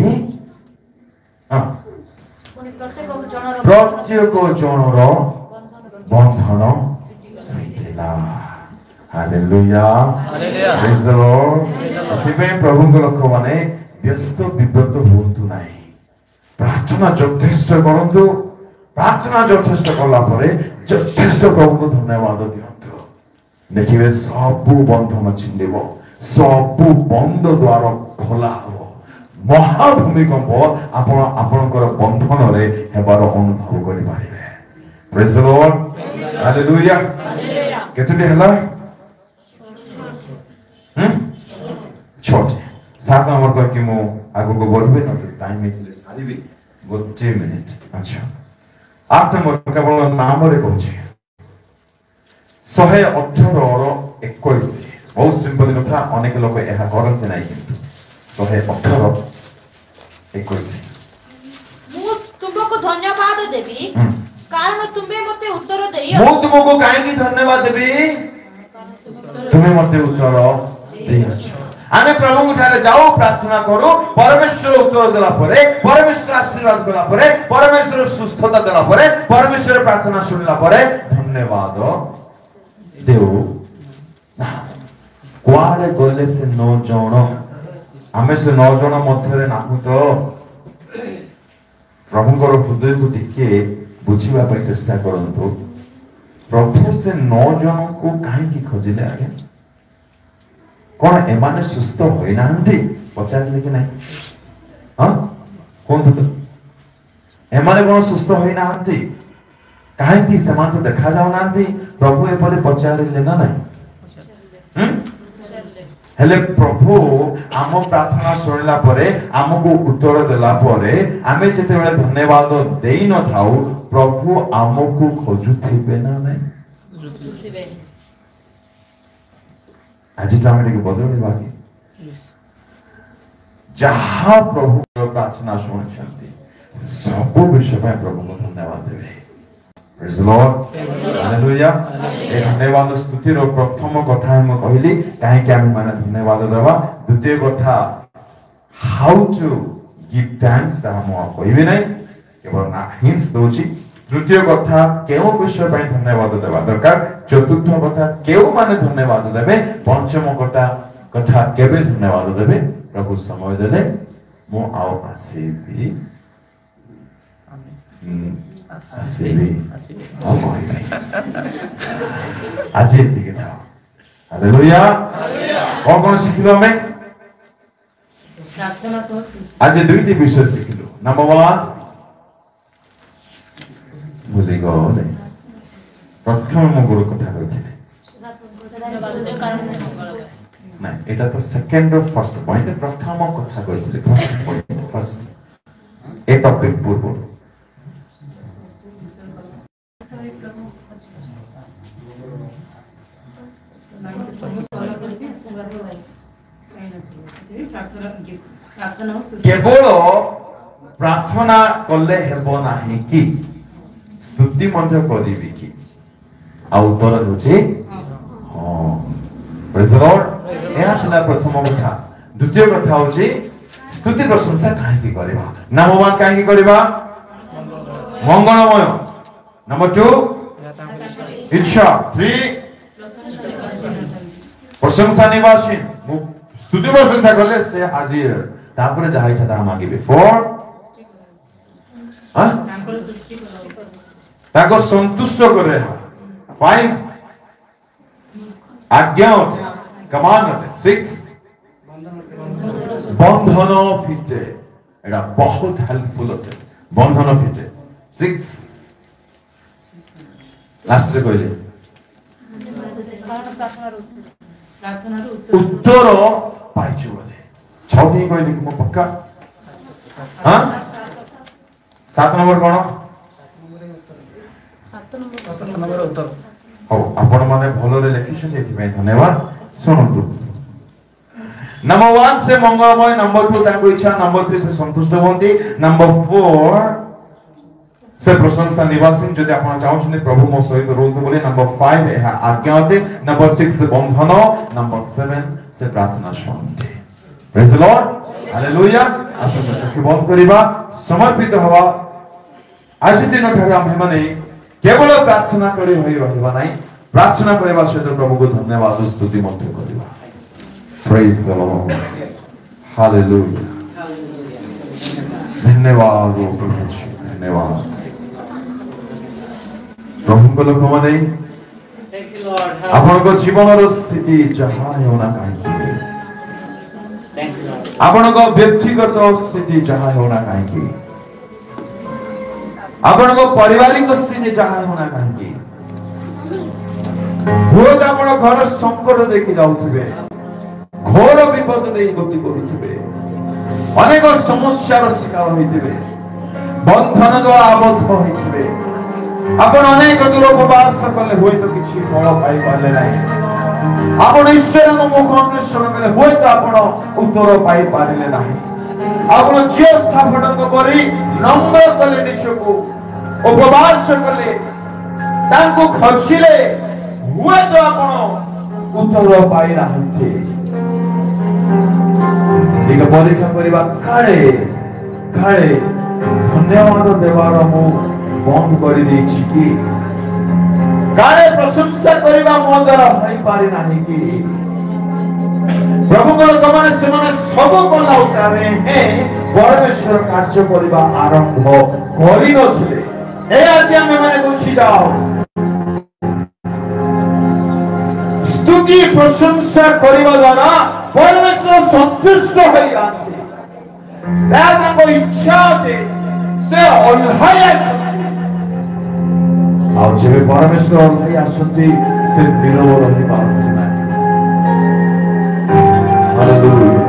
Speaker 1: ପ୍ରତ୍ୟେକ ଜଣର ବନ୍ଧନ ଫିଟିଲା। ହାଲେଲୁୟା, ପ୍ରେଜ୍ ଦ ଲର୍ଡ। ସେଥିପାଇଁ ପ୍ରଭୁଙ୍କ ଲୋକମାନେ ବ୍ୟସ୍ତ ବିବ୍ରତ ହୁଅନ୍ତୁ ନାହିଁ, ପ୍ରାର୍ଥନା ଯଥେଷ୍ଟ କରନ୍ତୁ। ପ୍ରାର୍ଥନା ଯଥେଷ୍ଟ କଲା ପରେ ଯଥେଷ୍ଟ ପ୍ରଭୁଙ୍କୁ ଧନ୍ୟବାଦ ଦିଅନ୍ତୁ। ଦେଖିବେ ସବୁ ବନ୍ଧନ ଛିଣ୍ଡିବ, ସବୁ ବନ୍ଦ ଦ୍ୱାର ଖୋଲା ହେବ। ମହାଭୂମିକମ୍ପ ଆପଣ ଆପଣଙ୍କର ବନ୍ଧନରେ ହେବାର ଅନୁଭବ କରିପାରିବେ। ପ୍ରେଜ୍ ଦ ଲର୍ଡ, ହାଲେଲୁୟା। କେତୋଟି ହେଲା? 6ଟି। 7 ନମ୍ବର କରିକି ମୁଁ ଆଗକୁ ବଢିବି, ନହେଲେ ଟାଇମ୍ ହେଇଥିଲେ ସାରିବି। 1 ମିନିଟ୍। ଆଚ୍ଛା, 8 ନମ୍ବର କେବଳ ନାମରେ କହୁଛି। 118:21। ବହୁତ ସିମ୍ପଲ କଥା, ଅନେକ ଲୋକ ଏହା କରନ୍ତି ନାହିଁ, କିନ୍ତୁ 118:21।
Speaker 2: ମୁଁ ତୁମକୁ ଧନ୍ୟବାଦ ଦେବି କାରଣ ତୁମେ ମୋତେ ଉତ୍ତର ଦେଇଅ।
Speaker 1: ମୁଁ ତୁମକୁ କାହିଁକି ଧନ୍ୟବାଦ ଦେବି? ତୁମେ ମୋତେ ଉତ୍ତର ଦେଇଅଛ। ଆମେ ପ୍ରଭୁଙ୍କ ଠାରେ ଯାଉ, ପ୍ରାର୍ଥନା କରୁ, ପରମେଶ୍ୱର ଉତ୍ତର ଦେଲା ପରେ, ପରମେଶ୍ୱର ଆଶୀର୍ବାଦ କଲା ପରେ, ପରମେଶ୍ୱର ସୁସ୍ଥତା ଦେଲା ପରେ, ପରମେଶ୍ୱର ପ୍ରାର୍ଥନା ଶୁଣିଲା ପରେ ଧନ୍ୟବାଦ ଦେଉ ନା। କୁଆଡେ ଗଲେ ସେ 9 ଜଣ? ଆମେ ସେ 9 ଜଣ ମଧ୍ୟରେ ନାହୁଁ ତ? ପ୍ରଭୁଙ୍କର ହୃଦୟକୁ ଟିକେ ବୁଝିବା ପାଇଁ ଚେଷ୍ଟା କରନ୍ତୁ। ପ୍ରଭୁ ସେ 9 ଜଣଙ୍କୁ କାହିଁକି ଖୋଜିଲେ ଆଜ୍ଞା? କଣ ଏମାନେ ସୁସ୍ଥ ହୋଇନାହାନ୍ତି? ପଚାରିଲେ କି ନାହିଁ? କୁହନ୍ତୁ ତ, ଏମାନେ କଣ ସୁସ୍ଥ ହୋଇନାହାନ୍ତି? କାହିଁକି ସେମାନେ ତ ଦେଖା ଯାଉନାହାନ୍ତି? ପ୍ରଭୁ ଏପରି ପଚାରିଲେ ନା ନାହିଁ? ହେଲେ ପ୍ରଭୁ ଆମ ପ୍ରାର୍ଥନା ଶୁଣିଲା ପରେ, ଆମକୁ ଉତ୍ତର ଦେଲା ପରେ, ଆମେ ଯେତେବେଳେ ଧନ୍ୟବାଦ ଦେଇନଥାଉ, ପ୍ରଭୁ ଆମକୁ ଖୋଜୁଥିବେ ନା ନାହିଁ? ଆଜିଠୁ ଆମେ ଟିକେ ବଦଳିବା କି? ଯାହା ପ୍ରଭୁ ପ୍ରାର୍ଥନା ଶୁଣିଛନ୍ତି ସବୁ ବିଷୟ ପାଇଁ ପ୍ରଭୁଙ୍କୁ ଧନ୍ୟବାଦ ଦେବେ। Praise the Lord. Hallelujah. ଏ ଧନ୍ୟବାଦ ସ୍ତୁତିର ପ୍ରଥମ କଥା ମୁଁ କହିଲି, କାହିଁକି ଆମେ ମାନେ ଧନ୍ୟବାଦ ଦେବା। ଦ୍ୱିତୀୟ କଥା, how to give thanks, ତାହା ମୁଁ କହିବି ନାହିଁ, କେବଳ ହିଣ୍ଟସ୍ ଦଉଛି। ତୃତୀୟ କଥା, କେଉଁ ବିଷୟ ପାଇଁ ଧନ୍ୟବାଦ ଦେବା ଦରକାର। ଚତୁର୍ଥ କଥା, କେଉଁମାନେ ଧନ୍ୟବାଦ ଦେବେ। ପଞ୍ଚମ କଥା କେବେ ଧନ୍ୟବାଦ ଦେବେ। ପ୍ରଭୁ ସମୟ ଦେଲେ ମୁଁ ଆଉ ଆସିବି। ଆଉ କହିବି ଆଜି ଏତିକି ଥାଉ। ହାଲେଲୁୟା। କଣ ଶିଖିଲୁ ଆମେ ଆଜି? 2ଟି ବିଷୟ ଶିଖିଲୁ। ନମ୍ବର 1 ଭୁଲି ଗଲେ, ପ୍ରଥମ ମୁଁ ଗୁରୁ କଥା କହିଥିଲି ନାଇଁ, ଏଇଟା ତ ସେକେଣ୍ଡ ର ଫାର୍ଷ୍ଟ ପଏଣ୍ଟ। ପ୍ରଥମ କଥା କହିଥିଲି, ଫାର୍ଷ୍ଟ ପଏଣ୍ଟ, ଫାର୍ଷ୍ଟ ଏ ଟପିକ ପୂର୍ବରୁ। କେବଳ ପ୍ରାର୍ଥନା କଲେ ହେବ ନାହିଁ କି ସ୍ତୁତି ମଧ୍ୟ କରିବି କି? ଆଉ ଉତ୍ତର ହେଉଛି ହଁ। ପ୍ରେଜ୍ ଦ ଲର୍ଡ। ଏହା ଥିଲା ପ୍ରଥମ କଥା। ଦ୍ୱିତୀୟ କଥା ହେଉଛି ସ୍ତୁତି ପ୍ରଶଂସା କାହିଁକି କରିବା? ନମ୍ବର 1 କାହିଁକି କରିବା? ମଙ୍ଗଳମୟ। ନମ୍ବର 2 ଇଚ୍ଛା। 3 ପ୍ରଶଂସା ନିବାସୀ। ସ୍ତୁତି ପ୍ରଶଂସା କଲେ ସେ ହାଜିର, ତାପରେ ଯାହା ଇଚ୍ଛା ତାହା ମାଗିବେ। 4 ତାକୁ ସନ୍ତୁଷ୍ଟ କରେ। 5 ଆଜ୍ଞା ଅଟେ, କମାଣ୍ଡ ଅଟେ। 6 बंधन फिटे एटा बहुत हेल्पफुल होते बंधन फिटे 6 लास्ट रे कहले उत्तर पाइछु बोले छौटी कहले कि म पक्का हां 7 नंबर कोन
Speaker 4: 7 नंबर उत्तर
Speaker 1: हो आपण माने भलो रे लिखिछन एथि में धन्यवाद सुनंतु नंबर 1 से मंगलमय नंबर 2 ताको इच्छा नंबर 3 से संतुष्ट होंती नंबर 4 से प्रशंसा निवासी जदि आपण चाहउछन प्रभु मो सहित रोत बोले नंबर 5 एहा आज्ञा होते नंबर 6 से बंधन नंबर 7 से प्रार्थना शांति प्रेज द लॉर्ड हालेलुया आसु चक्षु बंद करिबा समर्पित हवा आज दिन ठारे हम माने केवल प्रार्थना करी होई रहबा नाही प्रार्थना करबा सहित प्रभु को धन्यवाद स्तुति मंत्र करिबा प्रेज द लॉर्ड हालेलुया धन्यवाद ओ प्रभु जी धन्यवाद प्रभु को लोक माने आपण को जीवन रो स्थिति जहां होना काई आपण को व्यक्तिगत स्थिति जहां होना काई की आपण को पारिवारिक स्थिति जहां होना काई की बहुत आपण घर संकट देखि जाउथिबे घोर विपद दे गति करूथिबे अनेक समस्यार शिकार होइथिबे बंधन द्वारा आबद्ध होइथिबे आपण अनेक दूर उपवास करले होय तो किछि फल पाई पाले नाही आपण ईश्वर को मुख अन्वेषण करले होय तो आपण उत्तर पाई पारिले नाही आपण जियो साफटक करी नम्र कले निचको उपवास करले तांको खचिले होय तो आपण उत्तर पाई नाहंती एक परीक्षा करिबा काळे काळे धन्यवाद देवार मो बंद करि देछि कि काळे प्रशंसा करिबा मो द्वारा होई पारि नाही कि प्रभु को कमाने सेमाने सब कला उठारे हे परमेश्वर कार्य करिबा आरंभ करि नथिले ए आज हम माने बुझी जाओ स्तुति प्रशंसा करिबा द्वारा परमेश्वर संतुष्ट होई जाते दादा को इच्छा दे से अल्लाह और जब परमेश्वर अल्लाह आसुती से नीरव रही पारती ना हालेलुया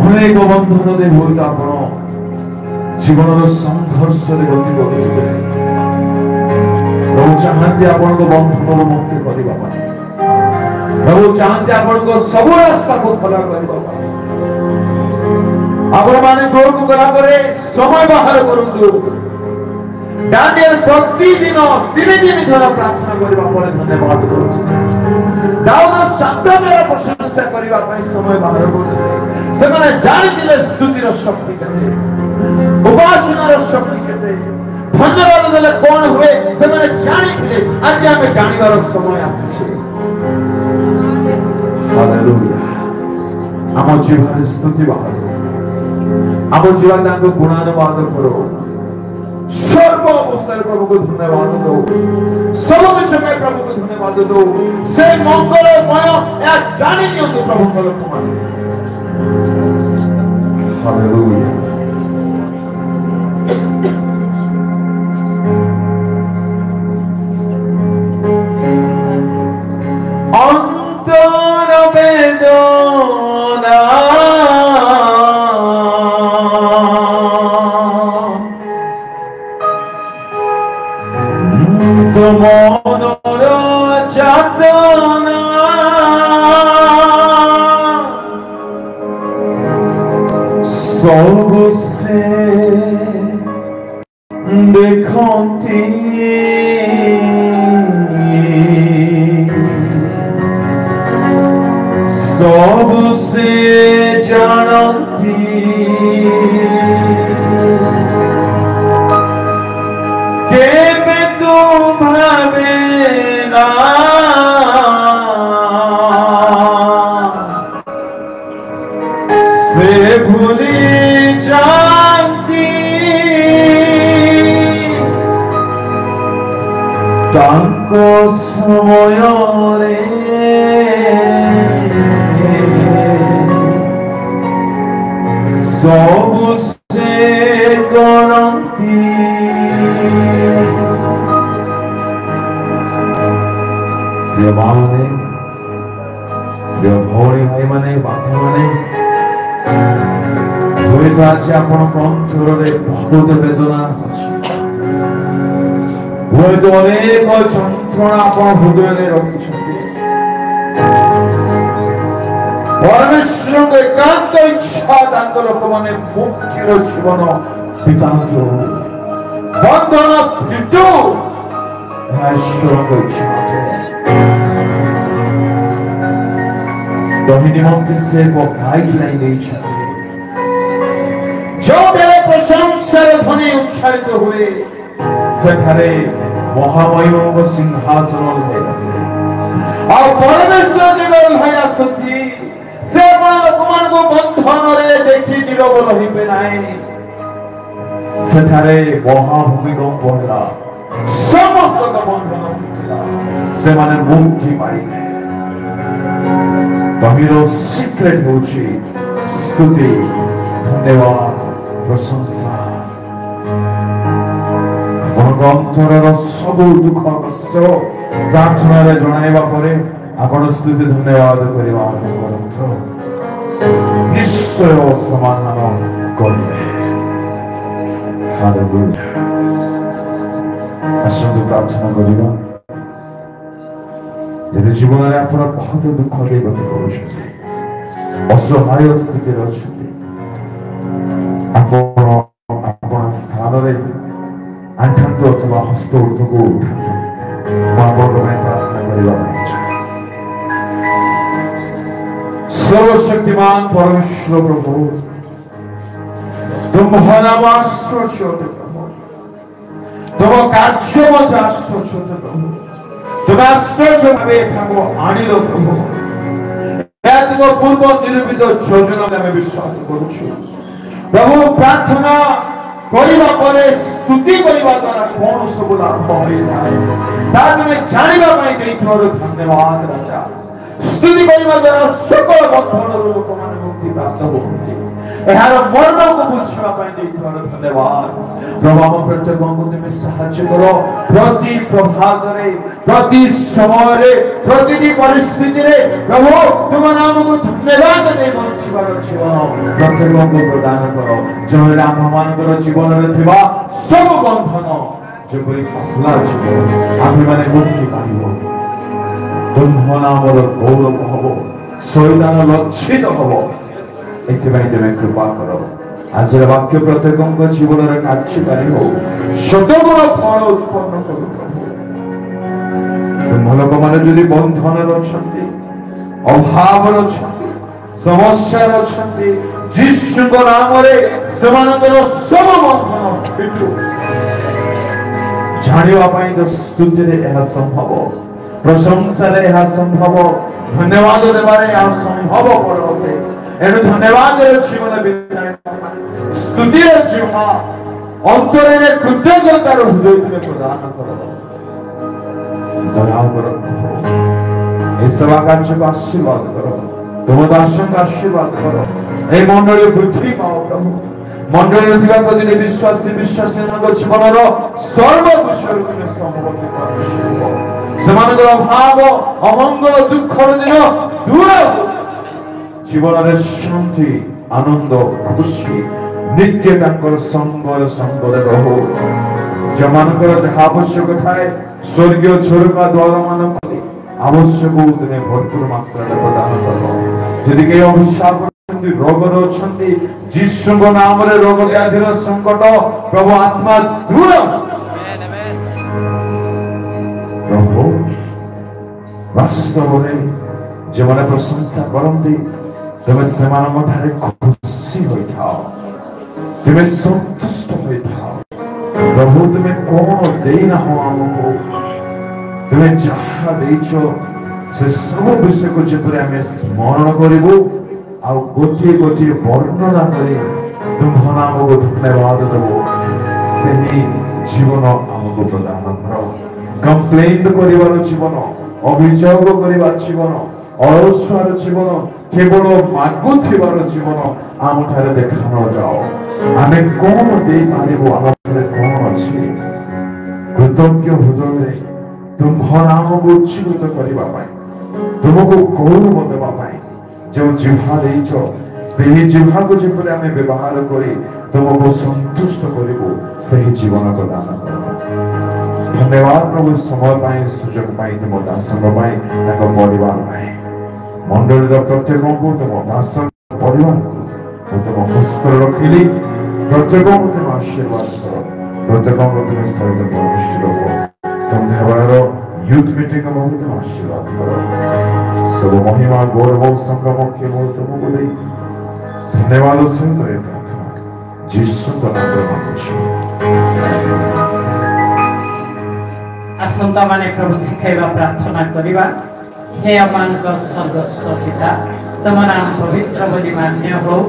Speaker 1: अनेक बंधन दे होई त आपण जीवन रो संघर्ष रे गति करूथिबे प्रभु चाहते आपण को बंधन रो मुक्ति करिबा पाए प्रभु चाहते आपण को सब रास्ता को खुला करिबा पाए आपण माने गोर को गला करे समय बाहर करंदु दानियल प्रतिदिन दिन धर प्रार्थना करिबा परे धन्यवाद करूछि दाऊद शब्दर प्रशंसा करिबा पई समय बाहर करूछि से माने जानितिले स्तुति रो शक्ति केते उपासना रो शक्ति केते धन्यवाद देले कोन हुए से माने जानितिले आज हमें जानिबार समय आसी हालेलुया आम जीवन स्तुति बाहर आम जीवन को गुणानुवाद करो सर्व अवस्था प्रभु को धन्यवाद दो सब विषय में प्रभु को धन्यवाद दो से मंगलमय या जानि दियो प्रभु को लोकमान हालेलुया अंतर वेदना মনর চাতনা সব সে দেখন্তি সব সে জানতি কেবে তো ভাবে না সে ভুলি যাতি তাঙ্ক সমୟରେ प्रिय माँ ने, प्रिय भौणी भाई माने, बापा माने, हुए तो आज आपण अंतर में बहुत वेदना अच्छी, हुए तो अनेक যন্ত্রণা आपण हृदय में रखी, परमेश्वर के एकांत इच्छा दांत लोक माने मुक्तिर जीवन बितांत बंधन फिटू ईश्वर के इच्छा दही निमंत्रित से वो गाइडलाइन नहीं चाहिए जो मेरे प्रशंसा ध्वनि उच्चारित हुए सेठारे महामहिम को सिंहासन ले आसे और परमेश्वर जी बोल है सती से लोकमान को बंधन रे देखि नीरव रहिबे नाही सेठारे महाभूमिकंप होला समस्त बंधन फुटिला से माने मुक्ति पाइबे बहिरो सीक्रेट होची स्तुति धन्यवाद प्रशंसा अंतरर सब दुख कष्ट प्रार्थना रे जणाइबा परे आपण स्तुति धन्यवाद करिबा निश्चय समाधान करिबे हालेलुया आशा प्रार्थना करिबा यदि जीवन में आप बहुत दुख दे गति करुछन्ते असहाय स्थिति रछन्ते आपण स्थान रे आंठांत अथवा हस्त ऊर्ध्वको उठांतु प्रार्थना करिबा सर्वशक्तिमान परमेश्वर प्रभु तुम नाम आश्चर्य प्रभु तुम कार्य मत आश्चर्य प्रभु तुम आश्चर्य भावे ठाको आनिलो प्रभु या तुम पूर्व निरूपित योजना में विश्वास करूछु प्रभु प्रार्थना करिबा परे स्तुति करिबा द्वारा कोन सब लाभ होई जाय ता तुमे जानिबा पई देइथरो धन्यवाद राजा स्तुति करिबा द्वारा सकल बंधन लोक मान मुक्ति प्राप्त होती एहार मर्म को बुझिबा पई देइथरो धन्यवाद प्रभु हम प्रत्येक को तुमे सहायता करो प्रति प्रभात रे प्रति समय रे प्रतिटी परिस्थिति रे प्रभु तुम नाम को धन्यवाद दे बंचिबार जीवन प्रत्येक को प्रदान करो जो राम मानकर जीवन रे थिबा सब बंधन जेपरि खुला जीवन आमे माने मुक्ति पाइबो तुम नामर गौरव हबो शैतान लज्जित हबो एथिबाई तुमे कृपा करो आज वाक्य प्रत्येक जीवन रे कार्यकारी हो शतगुण फल उत्पन्न करो प्रभु तुम लोक माने जदि बंधन रछन्ति अभाव रछन्ति समस्या रछन्ति यीशु को नाम रे समानकर सब बंधन फिटू जानिबा पई तो स्तुति रे एहा संभव प्रशंसा रे एहा संभव धन्यवाद देबारे एहा संभव करते एनु धन्यवाद रे जीवन बिताय स्तुति रे जीवन अंतरे रे कृतज्ञता रो हृदय में प्रदान करो दया करो इस सेवा कार्य को आशीर्वाद करो तुम दासों का आशीर्वाद करो ए मंडली बुद्धि पाओ प्रभु मंडली थिबा कदिने विश्वासी विश्वासी मन जीवन रो सर्व विषय तुम संभव कर समान अभाव अमंगल दुख दिन दूर जीवन रे शांति आनंद खुशी नित्य तांकर संगर संगरे रहो जमानकर जहा आवश्यक थाए स्वर्गीय झरका द्वार मान खोली आवश्यक तुमे भरपूर मात्रा प्रदान करो यदि के अभिशाप रोग रछन्ति यीशु को नाम रे रोग व्याधि संकट प्रभु आत्मा दूर प्रभु वास्तव रे जमने प्रशंसा करंती तमे समान मधारे खुशी होइथाओ तमे संतुष्ट होइथाओ प्रभु तमे कोन देना हो हमको तमे जहा देइछो से सब विषय को जेपरे हमें स्मरण करिवो आ गोटी गोटी वर्णना करी तुम नाम को धन्यवाद देबो सेही जीवन हमको प्रदान करो कंप्लेंट करिवार जीवन अभियोग करिवार जीवन अलसुआर जीवन केवल मागुथिबार जीवन आम ठारे देखा न जाओ आमे कोन दे पारिबो आम ठारे कोन अछि कृतज्ञ हृदय तुम नाम को उच्चीकृत करबा पाई तुमको गौरव देबा पाई जो जिह्वा देइछो सही जिह्वा को जेपरि आमे व्यवहार करी तुमको संतुष्ट करिबो सही जीवन को दान करो। धन्यवाद प्रभु समय पाई सुजोग पाई तुम दासंग पाई ताको परिवार पाई मंडली प्रत्येक को तुम दासंग परिवार को तुम पुष्कर रखिली प्रत्येक को तुम आशीर्वाद करो प्रत्येक को तुम सहित परमेश्वर को संध्या बेलार यूथ मीटिंग को तुम आशीर्वाद करो सब महिमा गौरव संगम केवल तुमको दे धन्यवाद सहित प्रार्थना यीशु का नाम में मांगुछु।
Speaker 5: आसंता माने प्रभु शिखाइबा प्रार्थना करिबा। हे अमानक स्वर्गस्थ पिता तुम नाम पवित्र बोली मान्य हो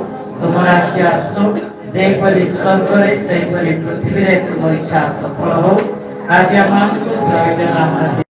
Speaker 5: तुम राज्य आसो जेपरि स्वर्गरे सेपरि पृथ्वी रे तुम इच्छा सफल हो आज अमानक प्रयोजन